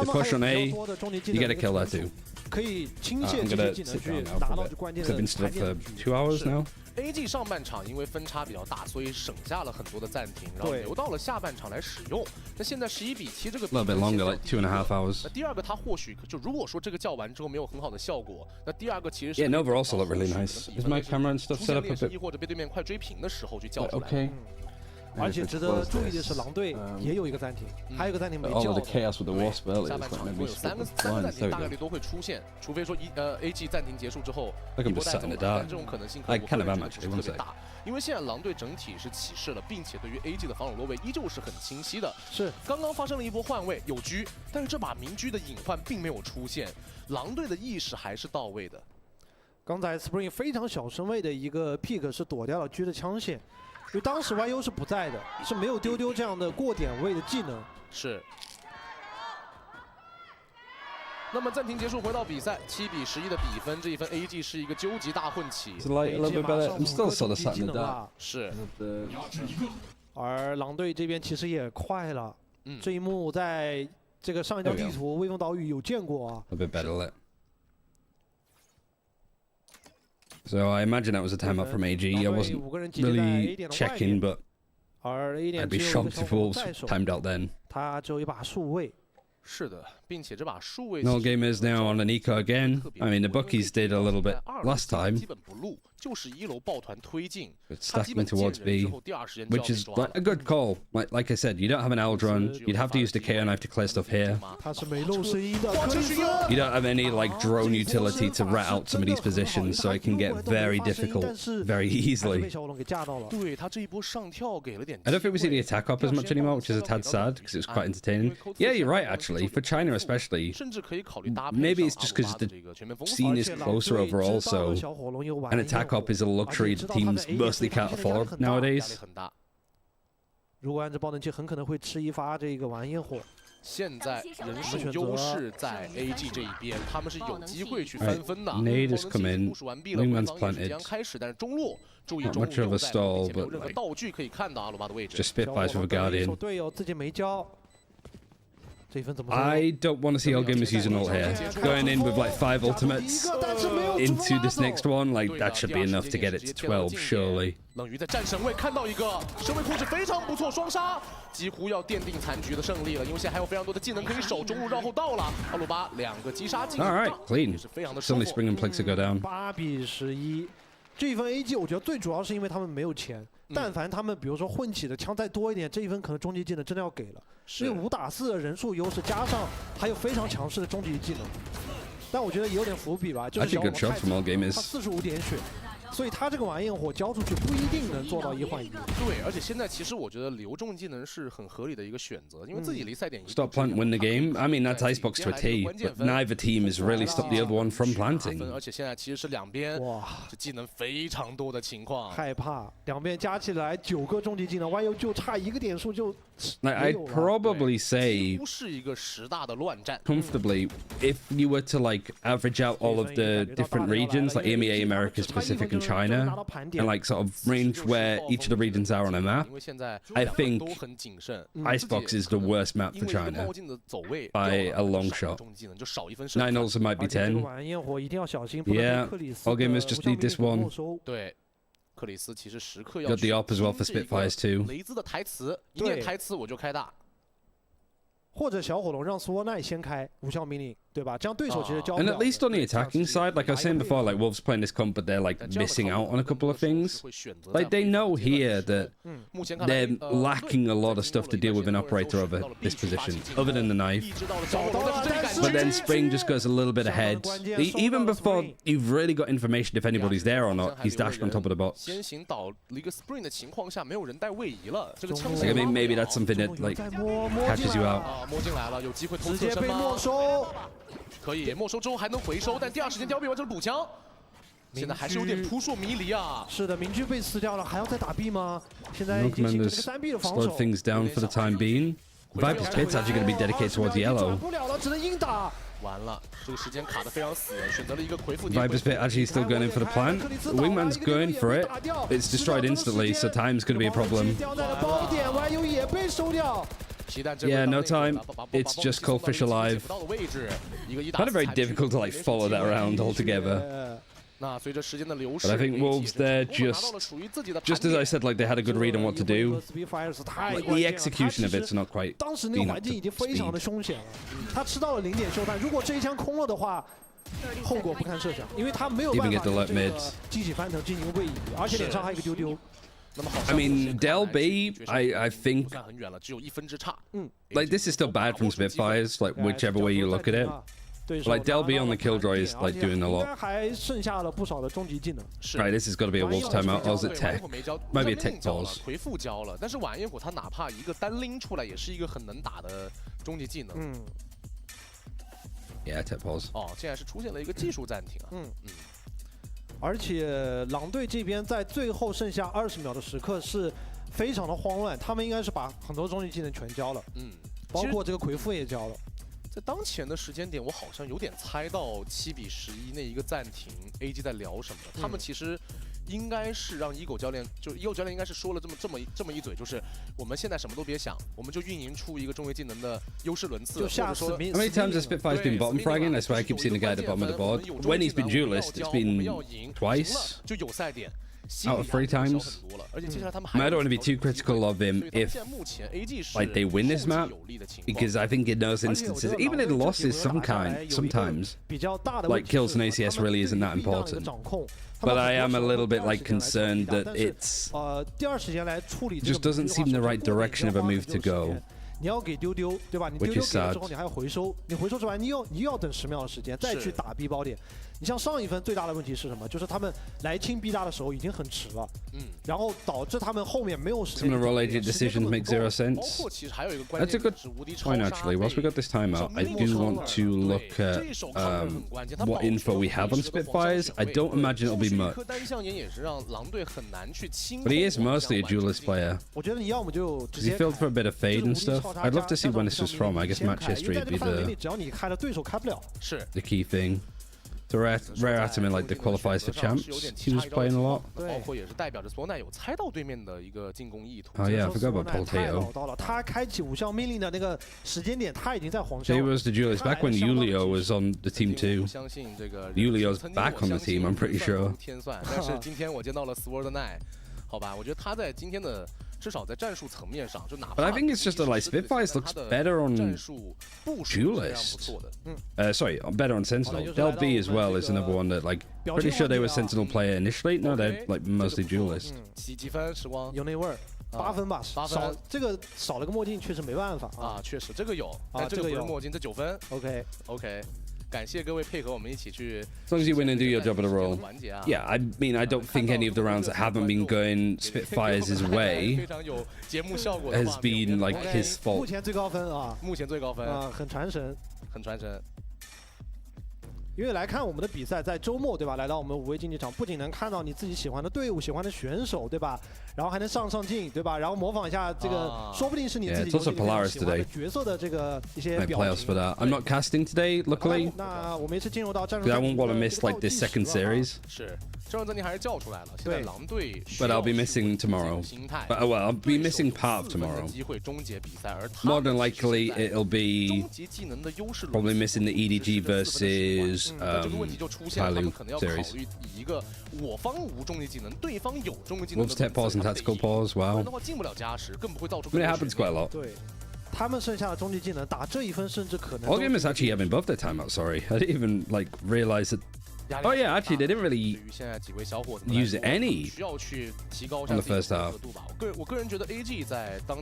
push on A. You get a kill there too. I'm gonna sit down now for a bit because I've been stood up for 2 hours now. AG 上半场因为分差比较大，所以省下了很多的暂停，然后留到了下半场来使用。那现在11比7这个 a little bit longer, like 2.5 hours. 那第二个他或许就如果说这个叫完之后没有很好的效果，那第二个其实是 Yeah, Nova also look really nice. Is my camera and stuff set up a bit? 或者被对面快追平的时候去叫出来。 Okay. 而且值得注意的是，狼队也有一个暂停，还有一个暂停没叫。All of the chaos with the wasp earlier. 下半场会有三个暂停大概率都会出现，除非说AG 暂停结束之后一波带走，但这种可能性可能不是特别大。因为现在狼队整体是起势了，并且对于 AG 的防守落位依旧是很清晰的。是刚刚发生了一波换位有狙，但是这把民居的隐患并没有出现，狼队的意识还是到位的。刚才 Spring 非常小身位的一个 pick 是躲掉了狙的枪线。 因为当时 YU 是不在的，是没有丢这样的过点位的技能。是。那么暂停结束，回到比赛，7比11的比分，这一分 AG 是一个究极大混棋。It's like a little bit better. I'm still sort of sat in the dark. 是。而狼队这边其实也快了，这一幕在这个上一张地图微风岛屿有见过啊。A bit better lit. So I imagine that was a timeout from AG. I wasn't really checking, but I'd be shocked if Wolves timed out then. 他只有一把数位。是的，并且这把数位。No gamers now on an eco again. I mean, the bookies did a little bit last time. 基本不录，就是1楼抱团推进。 It's stacking towards B, which is like a good call. Like I said, you don't have an Eldron. You'd have to use the KO knife to clear stuff here. 他是没漏声音的， You don't have any like drone utility to rat out some of these positions, so it can get very difficult very easily. 对他这一波上跳给了点。 I don't think we see the attack up as much anymore, which is a tad sad because it was quite entertaining. Yeah, you're right actually. For China especially, maybe it's just because the scene is closer overall, so an attack up is a luxury that teams mostly can't afford nowadays. 如果按照爆能器，很可能会吃一发这个玩烟火。 现在人数优势在 AG 这一边，他们是有机会去翻分的。Nade has come in. Wingman's planted. 开始，但是中路注意中 Not much of a stall, 没有任何道具可以看到阿鲁巴的位置。 Just Spitfires with a Guardian. 队友自己没交。 I don't want to see all gamers using ult here. Going in with like 5 ultimates into this next one, like that should be enough to get it to 12, surely. 冷鱼在站神位看到一个神位控制非常不错，双杀几乎要奠定残局的胜利了，因为现在还有非常多的技能可以守，中路绕后到了，阿鲁巴2个击杀进。 All right, clean. 是非常的 Suddenly Spring and Plix go down. 8比11，这一分 AG 我觉得最主要是因为他们没有钱。 但凡他们比如说混起的枪再多一点，这一分可能终极技能真的要给了。因为5打4的人数优势，加上还有非常强势的终极技能，但我觉得也有点伏笔吧，就是小我们太他45点血。 所以他这个玩焰火交出去不一定能做到1换1。对，而且现在其实我觉得留重技能是很合理的一个选择，因为自己离赛点。Stop plant, win the game. I mean that's Icebox to a T, but neither team has really stopped the other one from planting. 而且现在其实是两边这技能非常多的情况。害怕两边加起来9个终极技能 ，YU 就差1个点数就。 Like I'd probably say comfortably, if you were to like average out all of the different regions, like EMEA, Americas, Pacific, and China, and like sort of range where each of the regions are on a map, I think Icebox is the worst map for China by a long shot. 9 also might be 10. Yeah, all gamers just need this one. 克里斯其实时刻要 got the op as well for Spitfires too. 雷兹的台词，一念台词我就开大。或者小火龙让苏沃奈先开无效命令，对吧？这样对手其实交不 And 了。 at least on the attacking side, like I was saying before, like Wolves playing this comp, but they're like missing out on a couple of things. Like they know here that they're lacking a lot of stuff to deal with an operator over this position, other than the knife. But then Spring just goes a little bit ahead. Even before you've really got information if anybody's there or not, he's dashed on top of the box. 先行倒了一个 Spring 的情况下，没有人带位移了，这个枪 I mean, maybe that's something that like catches you out. 摸进来了，有机会偷侧身吗？可以没收之后还能回收，但第二时间雕币完成了补枪。现在还是有点扑朔迷离啊。是的，明区被撕掉了，还要再打币吗？现在已经形成这个3币的防守。 slowed things down for the time being. Viper's pit's actually going to be dedicated towards yellow. 不了了，只能硬打。 完了，这个时间卡得非常死，选择了一个回复。 Viper's pit actually still going in for the plant. Wingman's going for it. It's destroyed instantly, so time's going to be a problem. Yeah, no time. It's just Coldfish alive. Kind of very difficult to like follow that around altogether. But I think Wolves there just as I said, like they had a good read on what to do. Like, the execution of it's not quite. 当时那个环境已经非常的凶险了，他吃到了0点修弹，如果这一枪空了的话，后果不堪设想，因为他没有办法激起翻腾进行位移，而且脸上还有一个丢丢。 I mean, Del B, I think, like this is still bad from Spitfires, like whichever way you look at it. Like Del B on the Killjoy is like doing a lot. Right, this has got to be a Wolves timeout, or is it tech? Maybe a tech pause. 回复交了，但是晚烟火他哪怕一个单拎出来，也是一个很能打的终极技能。Yeah, tech pause. 哦，现在是出现了一个技术暂停啊。而且狼队这边在最后剩下20秒的时刻是非常的慌乱，他们应该是把很多终极技能全交了，包括这个魁父也交了。在当前的时间点，我好像有点猜到7-11那一个暂停 ，AG 在聊什么。他们其实应该是让Ego教练，就是Ego教练应该是说了这么一嘴，就是我们现在什么都别想，我们就运营出一个中位技能的优势轮次。就下死 How many times has Spitfire's been bottom fragging? I swear I keep seeing the guy at the bottom of the board. When he's been duelist, it's been twice. 就有赛点。 Out of 3 times. I don't want to be too critical of him if like they win this map, because I think in those instances, even in losses, sometimes like kills and ACS really isn't that important. But I am a little bit like concerned that it's just doesn't seem the right direction of a move to go. 你要给丢丢，对吧？你丢丢给了之后，你还要回收，你回收之外，你要等10秒的时间再去打 B 包点。你像上一分最大的问题是什么？就是他们来清 B 大的时候已经很迟了，然后导致他们后面没有时间。Some of the role agent decisions make 0 sense. That's a good point actually. Whilst we got this timeout, I do want to look at what info we have on Spitfires. I don't imagine it'll be much. But he is mostly a duelist player. 我觉得你要么就直接 He filled for a bit of fade and stuff. I'd love to see when this was from. I guess match history would be the key thing. To rare at him in like the qualifiers for champs, he was playing a lot. Oh yeah, I forgot about Polteo. He was the duelist back when Julio was on the team too. Julio's back on the team, I'm pretty sure. 好吧，我觉得他在今天的至少在战术层面上，就哪怕 But I think it's just that like Spitfires looks better on duelist. Sorry, better on Sentinel. Del B as well is another one that like pretty sure they were Sentinel player initially. No, they're like mostly duelist. 几分时光有那味儿。8分吧，少这个少了个墨镜，确实没办法啊，确实这个有，但这个不是墨镜，这9分。OK。 感谢各位配合我们一起去。 As long as you win and do your job of the role. Yeah, I mean, I don't think any of the rounds that haven't been going Spitfires' way has been like his fault. 目前最高分啊，目前最高分啊，很传神，很传神。 因为来看我们的比赛，在周末对吧？来到我们5位竞技场，不仅能看到你自己喜欢的队伍、喜欢的选手，对吧？然后还能上镜，对吧？然后模仿一下这个，说不定是你自己喜欢的角色的这个一些表情。I'm not casting today, luckily. 那我们也是进入到战术。 I won't want to miss like this second series. 是，郑文泽你还是叫出来了。现在狼队 But I'll be missing tomorrow. But well, I'll be missing part of tomorrow. More than likely, it'll be probably missing the EDG versus Palu series. Wolves tech pause and tactical pause. Wow. I mean, it happens quite a lot. 他们剩下的终极技能打这一分，甚至可能。 All gamers actually having both their timeout. Sorry, I didn't even like realize that. Oh yeah, actually they didn't really use any on the first half.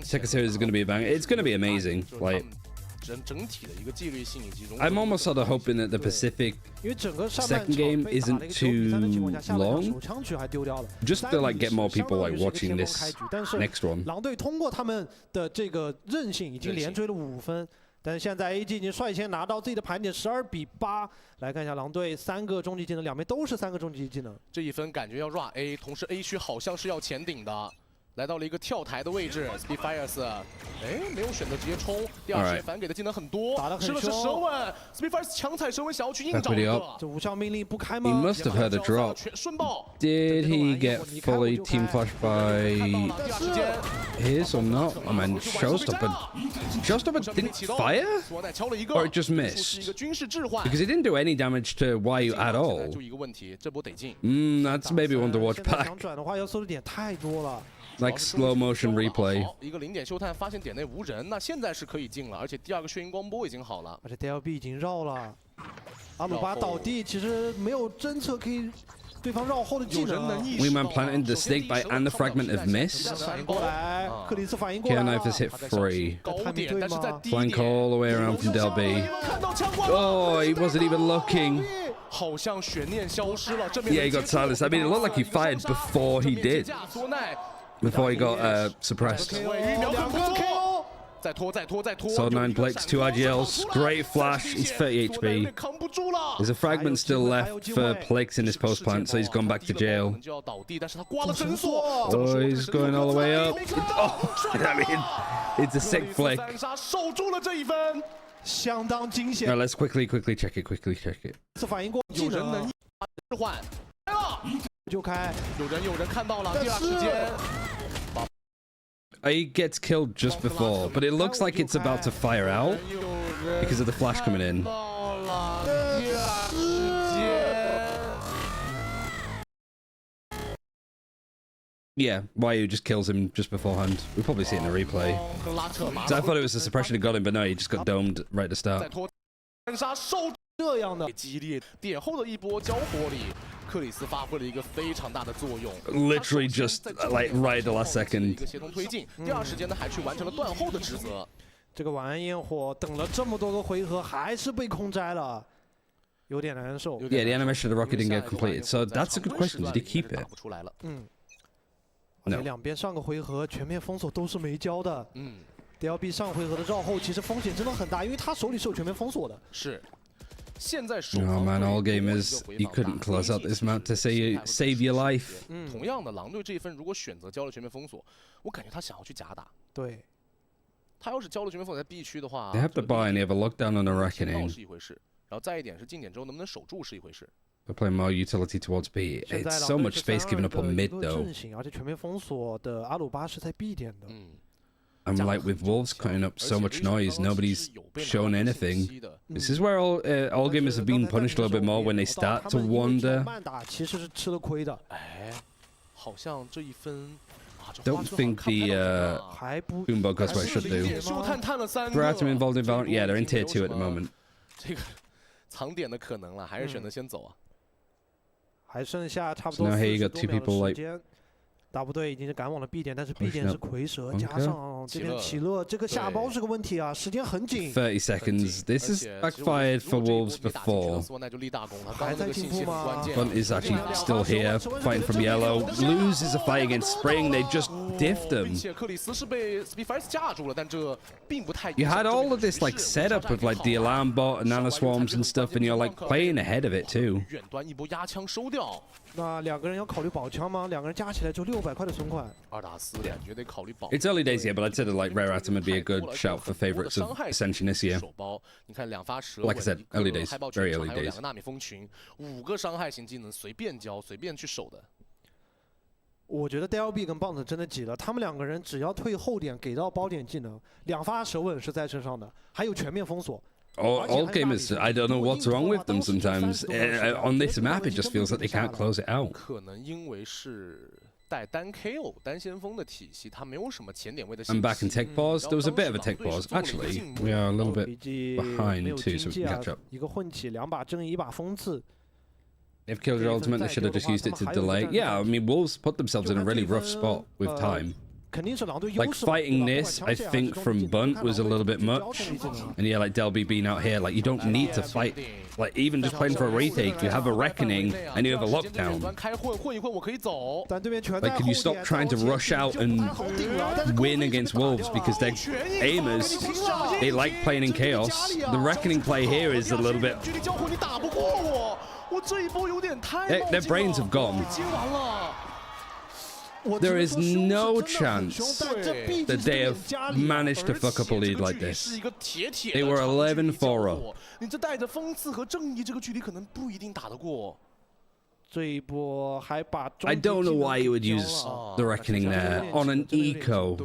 Second series is going to be a bang. It's going to be amazing. Like. I'm almost sort of hoping that the Pacific second game isn't too long, just to like get more people like watching this next one. 狼队通过他们的这个韧性，已经连追了5分。 但是现在 AG 已经率先拿到自己的盘点，12-8。来看一下狼队3个终极技能，两边都是3个终极技能。这一分感觉要 run A， 同时 A 区好像是要前顶的。 来到了一个跳台的位置 ，Spitfires， 哎，没有选择直接冲。第二时反给的技能很多，吃的是蛇吻 ，Spitfires 强踩蛇吻小区硬找一个。这无效命令不开吗 ？He must have heard a drop. 顺爆 Did he get fully team flushed by his or not? I mean, Showstopper didn't fire, or it just missed? Because he didn't do any damage to YU at all. 就一个问题，这波得进。That's maybe one to watch back. 想转的话，要搜的点太多了。 Like slow motion replay. 一个0点修探发现点内无人，那现在是可以进了，而且第2个眩晕光波已经好了。而且 DLB 已经绕了，阿鲁巴倒地，其实没有侦测可以对方绕后的技能。Wingman planted the snake bite and the fragment of mist. 反应过来，克里斯反应过来。 K-Knife has hit free. Flank all the way around from Del B. Oh, he wasn't even looking. 好像悬念消失了。 Yeah, he got silenced. I mean, it looked like he fired before he did. Before he got suppressed. Sword 9 Blix, 2 IGLs, great flash, he's 30 HP. There's a fragment still left for Plix in his post plant, so he's gone back to jail. Oh, he's going all the way up. Oh, I mean, it's a sick flick. 相当惊险。 Now let's quickly check it. Quickly check it. 次反应过，有人能置换，来了，就开，有人看到了，第二时间。 He gets killed just before, but it looks like it's about to fire out because of the flash coming in. Yeah, YU just kills him just beforehand. We'll probably see it in the replay. So I thought it was the suppression that got him, but no, he just got domed right at the start. 这样的激烈点后的一波交火里，克里斯发挥了一个非常大的作用。 Literally just like right at the last second. 一个协同推进，第二时间呢还去完成了断后的职责。这个晚安焰火等了这么多个回合，还是被空摘了，有点难受。Yeah, the animation of the rocket didn't get completed, so that's a good question. Did he keep it? 而且两边上个回合全面封锁都是没交的。DLB 上回合的绕后其实风险真的很大，因为他手里是有全面封锁的。是。 现在 Oh man, all gamers, you couldn't close out this map to save your life. 同样的，狼队这一分如果选择交了全面封锁，我感觉他想要去假打。对，他要是交了全面封锁在 B 区的话 ，they have to buy and they have a lockdown on the reckoning. 是一回事，然后再一点是进点之后能不能守住是一回事。 They're playing more utility towards B. It's so much space given up on mid though. 而且全面封锁的阿鲁巴是在 B 点的。And like with Wolves cutting up so much noise, nobody's shown anything. This is where all gamers have been punished a little bit more when they start to wander. 慢打其实是吃了亏的。哎，好像这一分。 Don't think the Boombo goes where it should do. Bratum involved in Valorant? Yeah, they're in tier 2 at the moment. 这个藏点的可能了，还是选择先走啊？还剩下差不多 So now here you got 40 two people 多秒的 like 时间。大部队已经是赶往了 B 点，但是 B 点是蝰蛇，加上这边奇乐，这个下包是个问题啊，时间很紧。30 seconds. This has backfired for Wolves before. 还在进步吗 Bunt is actually still here, fighting from yellow. Loses a fight against Spring. They just diffed them. You had all of this like setup of like the alarm bot and nano swarms and stuff, and you're like playing ahead of it too. 那两个人要考虑保枪吗？两个人加起来就600块的存款。2打4，感觉得考虑保。 It's early days here, but I'd say that like Rare Atom would be a good shout for favorites of Ascension this year. 你看两发蛇 Like I said, early days, very early days. 还有两个纳米蜂群，5个伤害型技能随便交，随便去守的。我觉得 DLB 跟棒子真的挤了，他们两个人只要退后点，给到包点技能，两发蛇吻是在身上的，还有全面封锁。 All gamers, I don't know what's wrong with them sometimes. On this map, it just feels like they can't close it out. 可能因为是带单 KO 单先锋的体系，它没有什么前点位的。 I'm back in tech pause. There was a bit of a tech pause. Actually, we are a little bit behind too, so we can catch up. 一个混起，2把正义，1把风刺。 They've killed your ultimate. They should have just used it to delay. Yeah, I mean, Wolves put themselves in a really rough spot with time. Like fighting this, I think from Bunt was a little bit much. And yeah, like Delby being out here, like you don't need to fight. Like even just playing for a retake, you have a reckoning and you have a lockdown. Like can you stop trying to rush out and win against Wolves because they're aimers? They like playing in chaos. The reckoning play here is a little bit. Their brains have gone. There is no chance that they have managed to fuck up a lead like this. They were 11-4 up. I don't know why you would use the reckoning there on an eco.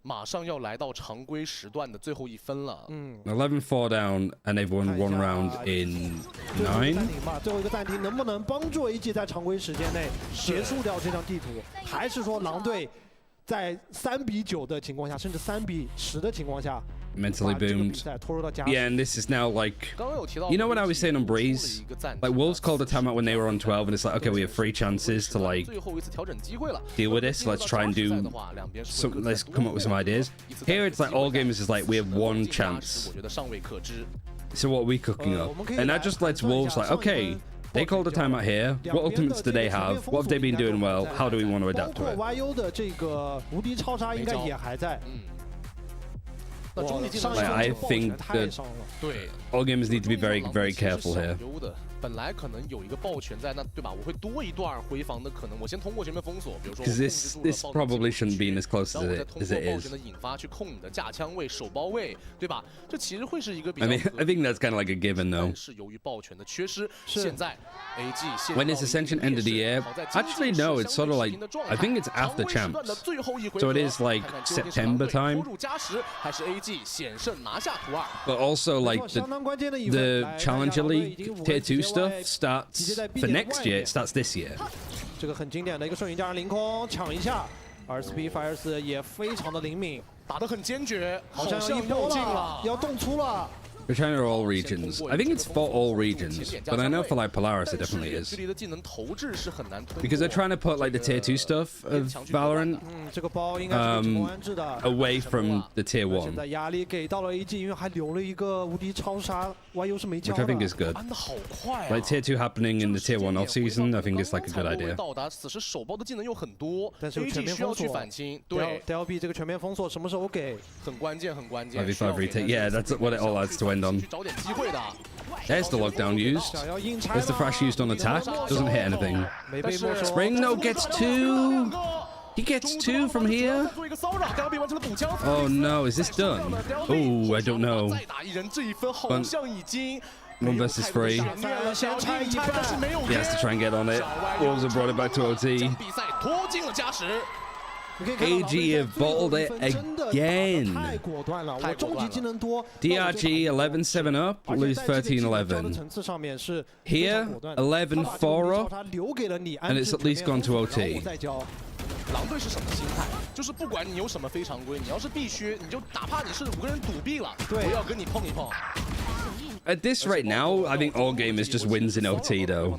马上要来到常规时段的最后一分了。11-4 down, and they've won 1 round in 9. 最后一个暂停能不能帮助 AG 在常规时间内结束掉这张地图，还是说狼队在3比9的情况下，甚至3比10的情况下？ Mentally boomed. Yeah, and this is now like, you know what I was saying on Breeze? Like Wolves called a timeout when they were on 12, and it's like, okay, we have 3 chances to like deal with this. Let's try and do some. Let's come up with some ideas. Here it's like all gamers is like we have 1 chance. So what are we cooking up? And that just lets Wolves like, okay, they called a timeout here. What ultimates do they have? What have they been doing well? How do we want to adapt to it? YU 的这个无敌超杀应该也还在。 I think that all gamers need to be very, very careful here. 本来可能有一个爆拳在那，对吧？我会多一段回防的可能，我先通过全面封锁，比如说 this probably shouldn't be as close as it 然后我再通过爆 is. 拳的引发去控你的架枪位、手包位，对吧？这其实会是一个比较 I think that's kind of like a given though. 是由于爆拳的缺失，现在 AG When his ascension ended the air, actually no, it's sort of like I think it's after champs, so it is like September time. 还是 AG 险胜拿下图二 But also like the Challenger League Tier 2 stuff starts for next year. It starts this year. 这个很经典的一个瞬移加上凌空抢一下，2SP Fires 也非常的灵敏，打得很坚决，好像要一波了，要动粗了。 We're trying to all regions. I think it's for all regions, but I know for like Polaris it definitely is. Because they're trying to put like the tier 2 stuff of Valorant away from the tier 1. 现在压力给到了 AG， 因为还留了一个无敌超杀 ，YU 是没交 Which 的。 I think is good. Like tier 2 happening in the tier 1 off season, I think it's like a good idea. 到达此时手包的技能又很多，但是有全面封锁，对 ，DLB 这个全面封锁什么时候给？很关键，很关键。 5v5 retake, yeah, that's what it all adds to end on. 找点机会的。 There's the lockdown used. There's the flash used on attack. Doesn't hit anything. 没被没收。 Spring no gets 2. He gets 2 from here. Oh no, is this done? Oh, I don't know. 再打一人，这一分好像已经 1 versus 3. He has to try and get on it. Wolves have brought it back to OT. 比赛拖进了加时。 AG have bottled it again. 太果断了，我终极技能多。 DRG 11-7 up, lose 13-11. 层次上面是 Here 11-4 up, 他留给了你 and it's at least gone to OT. 狼队是什么心态？就是不管你有什么非常规，你要是必须，你就哪怕你是5个人堵毙了，我要跟你碰一碰。 At this rate now, I think all gamers just wins in OT though.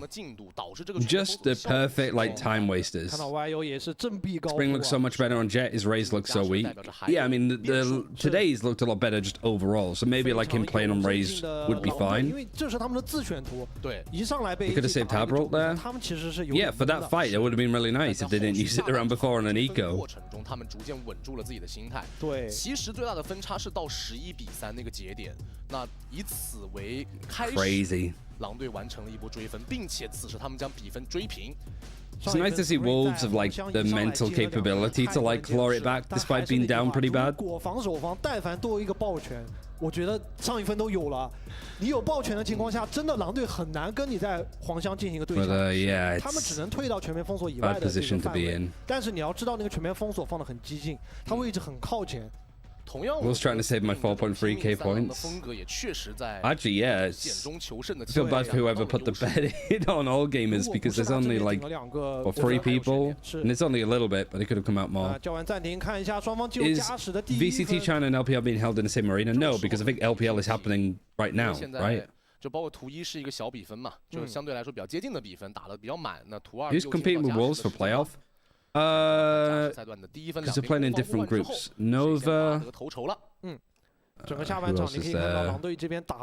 Just the perfect like time wasters. 看到 YU 也是振臂高呼。 Spring looks so much better on Jet. His Raze looks so weak. Yeah, I mean the today's looked a lot better just overall. So maybe like him playing on Raze would be 因 fine. 为这是他们的自选图。对，一上来被 He could have saved tab roll there. 他们其实是有 Yeah, for that fight, it would have been really nice if they didn't use it the round before on an eco. 过程中他们逐渐稳住了自己的心态。对，其实最大的分差是到11-3那个节点，那以此为开始。 Crazy. 狼队完成了一波追分，并且此时他们将比分追平。 It's nice to see Wolves have like the mental capability to like claw it back despite being down pretty bad. 如果防守方但凡多一个爆拳，我觉得上一分都有了。你有爆拳的情况下，真的狼队很难跟你在黄箱进行一个对战。Yeah, 他们只能退到全面封锁以外的这个范围。但是你要知道，那个全面封锁放得很激进，它位置很靠前。 was trying to save my 4.3k points. Actually, yeah, I feel bad for whoever put the bet in on all gamers because there's only like 3 people, and it's only a little bit, but it could have come out more. Is VCT China and LPL being held in the same arena? No, because I think LPL is happening right now, right? 就包括图1是一个小比分嘛，就相对来说比较接近的比分，打得比较满。那图2 Who's competing with Wolves for playoff? Because they're playing in different groups. Nova. Who else is there?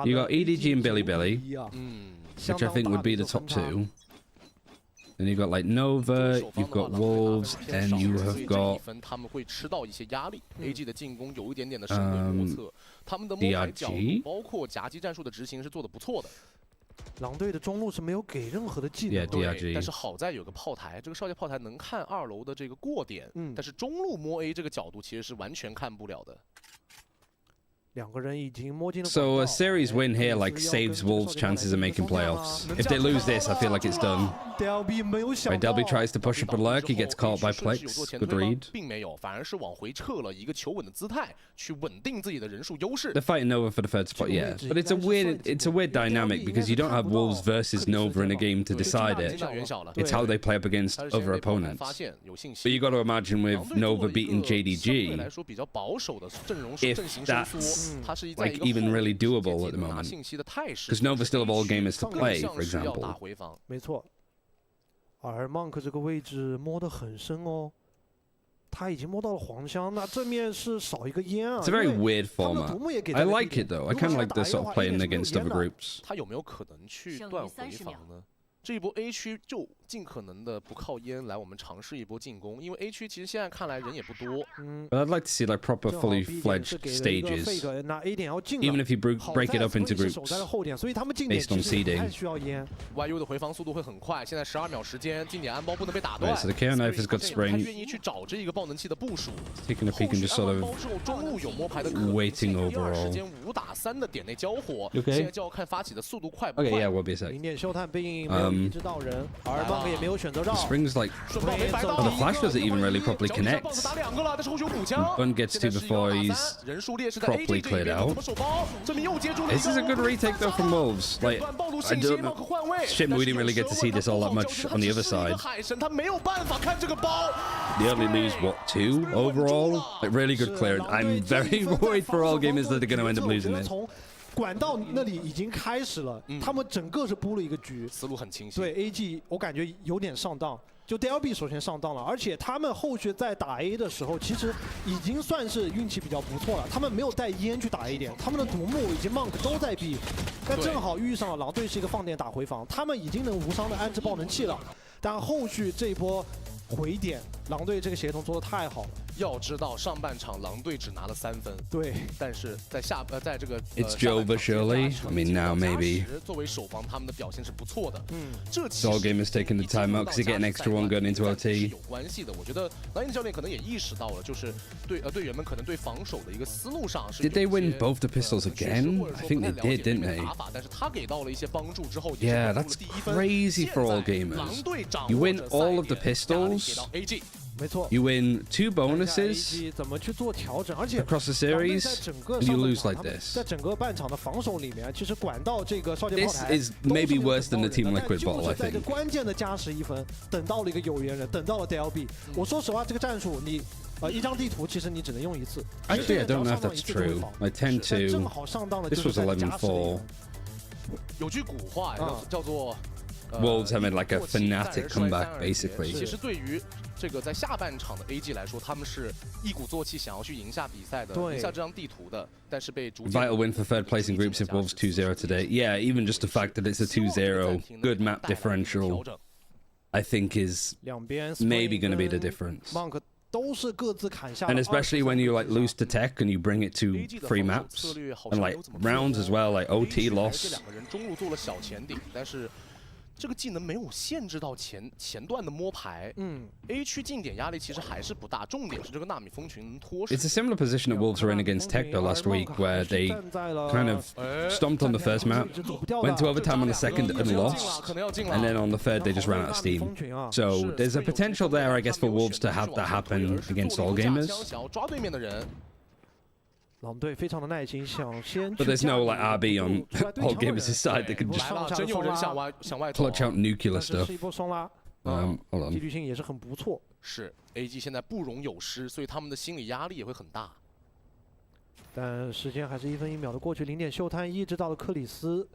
You got EDG and Billy Billy, which I think would be the top 2. Then you've got like Nova, you've got Wolves, and you have got DRG. 包括夹击战术的执行是做得不错的。 狼队的中路是没有给任何的技能，但是好在有个炮台，这个少爷炮台能看2楼的这个过点，但是中路摸 A 这个角度其实是完全看不了的。 So a series win here like saves Wolves' chances of making playoffs. If they lose this, I feel like it's done. Right, Delby tries to push up a lurk, he gets caught by Plex. Good read. 并没有，反而是往回撤了一个求稳的姿态，去稳定自己的人数优势。 They're fighting Nova for the 3rd spot, yeah. But it's a weird dynamic because you don't have Wolves versus Nova in a game to decide it. It's how they play up against other opponents. But you got to imagine with Nova beating JDG, if that's like even really doable at the moment, because Nova still have all gamers to play, for example. 没错，而 Monk 这个位置摸得很深哦，他已经摸到了黄箱，那正面是少一个烟啊。 It's a very weird format. I like it though. I kind of like the sort of playing against other groups. 他有没有可能去断回防呢？这一波 A 区就尽可能的不靠烟来，我们尝试一波进攻，因为 A 区其实现在看来人也不多。But I'd like to see like proper, fully fledged stages. 那 A 点要进了 Even if you break it up into 守在了 groups 后点，所以他们进点 based on 其实不太 seeding. 需要烟。YU 的回防速度会很快，现在12秒时间，近点安包不能被打断。 Right, so the KO knife has got 他 spring. 愿意去找这一个爆能器的部署。 Taking a peek and just sort 后 of 续安完包之后，中路有摸牌的可能 waiting 性。第二 overall. 时间5打3的点内交火， Okay. 现在就要看发起的速度快不 Okay, 快。 yeah, will be a sec. 零点秀探并没有移植到人，而 Monk 也没有选择绕。 Spring's like 顺爆没白到。 Oh, the flash doesn't even really properly 脚底下 connect. box 打2个了，但是后续有补枪。 Bun gets to 现在 before 11 he's 打3人数劣势在 properly AG 这 cleared 边， out. 怎么手包？这边又接住了。 This is a good retake though from Wolves. Like, I don't know. Shame we didn't really get to see this all that much on the other side. 海神他没有办法看这个包。 They only lose what, 2 overall? Like really good clearance. I'm very worried for all gamers that they're going to end up losing this. 从管道那里已经开始了，他们整个是布了一个局，思路很清晰。对 AG 我感觉有点上当。 就 DLB 首先上当了，而且他们后续在打 A 的时候，其实已经算是运气比较不错了。他们没有带烟去打 A 点，他们的独木以及 Monk 都在 B， 但正好遇上了狼队是一个放电打回防，他们已经能无伤的安置爆能器了。但后续这一波回点，狼队这个协同做的太好了。要知道上半场狼队只拿了3分，对，但是在在这个 It's Jova surely. I mean now maybe. 作为首防，他们的表现是不错的。这 All gamers taking the time out because they get an extra one gun into 是 LT. 有关系的。我觉得蓝鹰教练可能也意识到了，就是队员们可能对防守的一个思路上是。 Did they win both the pistols again? I think they did, didn't they? 但是他给到了一些帮助之后， Yeah, that's crazy for all gamers. You win all of the pistols. 没错。 You win 2 bonuses 怎么去做调整？而且 across the series, 在整个 and you lose like this. 在整个半场的防守里面，其实管到这个少剑炮 This 台 is maybe worse than the Team 但 Liquid 就 bottle, I 是在这 think. 关键的加时1分，等到了一个有缘人，等到了 DLB。我说实话，这个战术你一张地图其实你只能用1次。 Actually, I don't know if that's true. I tend 正 to. 好上当的 This 就 was 是在加时的1 11-4. 分。有句古话叫做 Wolves having like a fanatic comeback, basically. 其实对于这个在下半场的 AG 来说，他们是一鼓作气想要去赢下比赛的，赢下这张地图的，但是被逐渐 Vital win for third place in groups if Wolves 2-0 today. Yeah, even just the fact that it's a 2-0, good map differential, I think is 两边 maybe going to be the difference. Monk 都是各自砍下 And especially when you like lose to tech and you bring it to 3 maps and like rounds as well, like OT 这 loss. 两个人中路做了小前顶，但是这个技能没有限制到前段的摸牌。A 区近点压力其实还是不大，重点是这个纳米蜂群能拖实。 It's a similar position that Wolves were in against Tech though last week, where they kind of stomped on the first map, went to overtime on the second and lost, and then on the third they just ran out of steam. So there's a potential there, I guess, for Wolves to have that happen against all gamers. 想要抓对面的人。 狼队非常的耐心，想先 But there's no like RB on all gamers' side that can 来 just 了，真有人向外走。 clutch out nuclear 但是 stuff. 是一波双拉， Hold 纪 on. 律性也是很不错。是 AG 现在不容有失，所以他们的心理压力也会很大。但时间还是1分1秒的过去，0点秀探一直到了克里斯。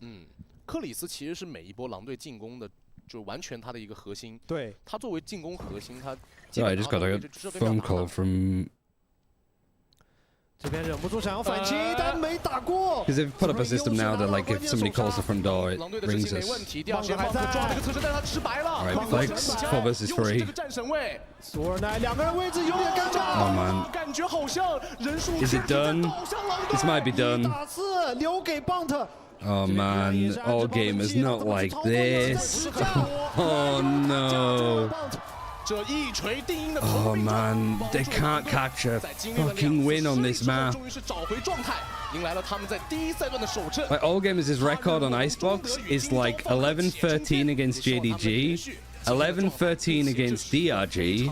克里斯其实是每一波狼队进攻的，就完全他的一个核心。对，他作为进攻核心，他 So I just got a phone call from. 这边忍不住想要反击，但没打过。 Because they've put up a system now that like if somebody calls the front door, it 狼队的 rings 执行没问 us. 题。第二时间 Monk 抓这个侧身，但是他吃白了。 Alright, flex 4 versus 3. 这个战神位，索尔奈两个人位置有点尴尬。 Oh man. 感觉好像人数 Is it done? This might be done. 打4留给 Bunt。 Oh man, all gamers not like this. Oh no. 这一锤定音的 Oh man, they can't catch a fucking win on this map. 终于是找回状态，迎来了他们在第一赛段的首胜。 Like all gamers' record on Icebox is like 11-13 against JDG, 11-13 against DRG,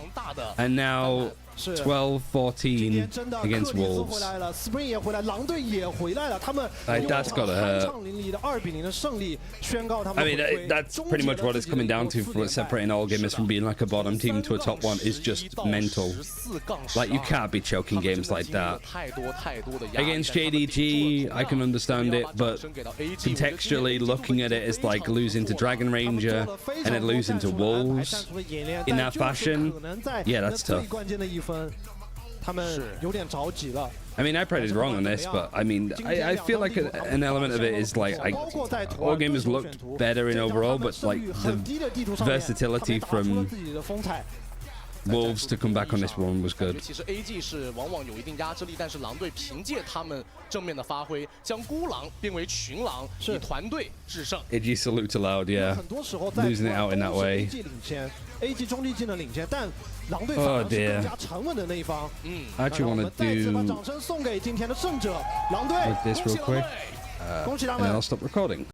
and now 12-14 against Wolves. Spring 也回来，狼队也回来了，他们 That's gotta hurt. 酣淋漓的2比0的胜利，宣告他们 I mean, 回归。 that's pretty much what it's coming down to for separating all gamers from being like a bottom team to a top one is just mental. Like, you can't be choking games like that. Against JDG, I can understand it, but contextually looking at it as like losing to Dragon Ranger and then losing to Wolves in that fashion, yeah, that's tough. 关键的1分。他们有点着急了。 I mean, I predicted wrong on this, but I mean, I feel like an element of it is like all games look better in overall, but like the versatility from Wolves to come back on this one was good. 其实 AG 是往往有一定压制力，但是狼队凭借他们正面的发挥，将孤狼变为群狼，以团队制胜。AG salute allowed, yeah. 很多时候在 losing it out in that way. AG 领先 ，AG 中继技能领先，但狼队反而是更加沉稳的那一方。I actually want to 再次把 do 掌声送给今天的胜者狼队， this real quick, 恭喜他 and then 们 I'll！stop recording.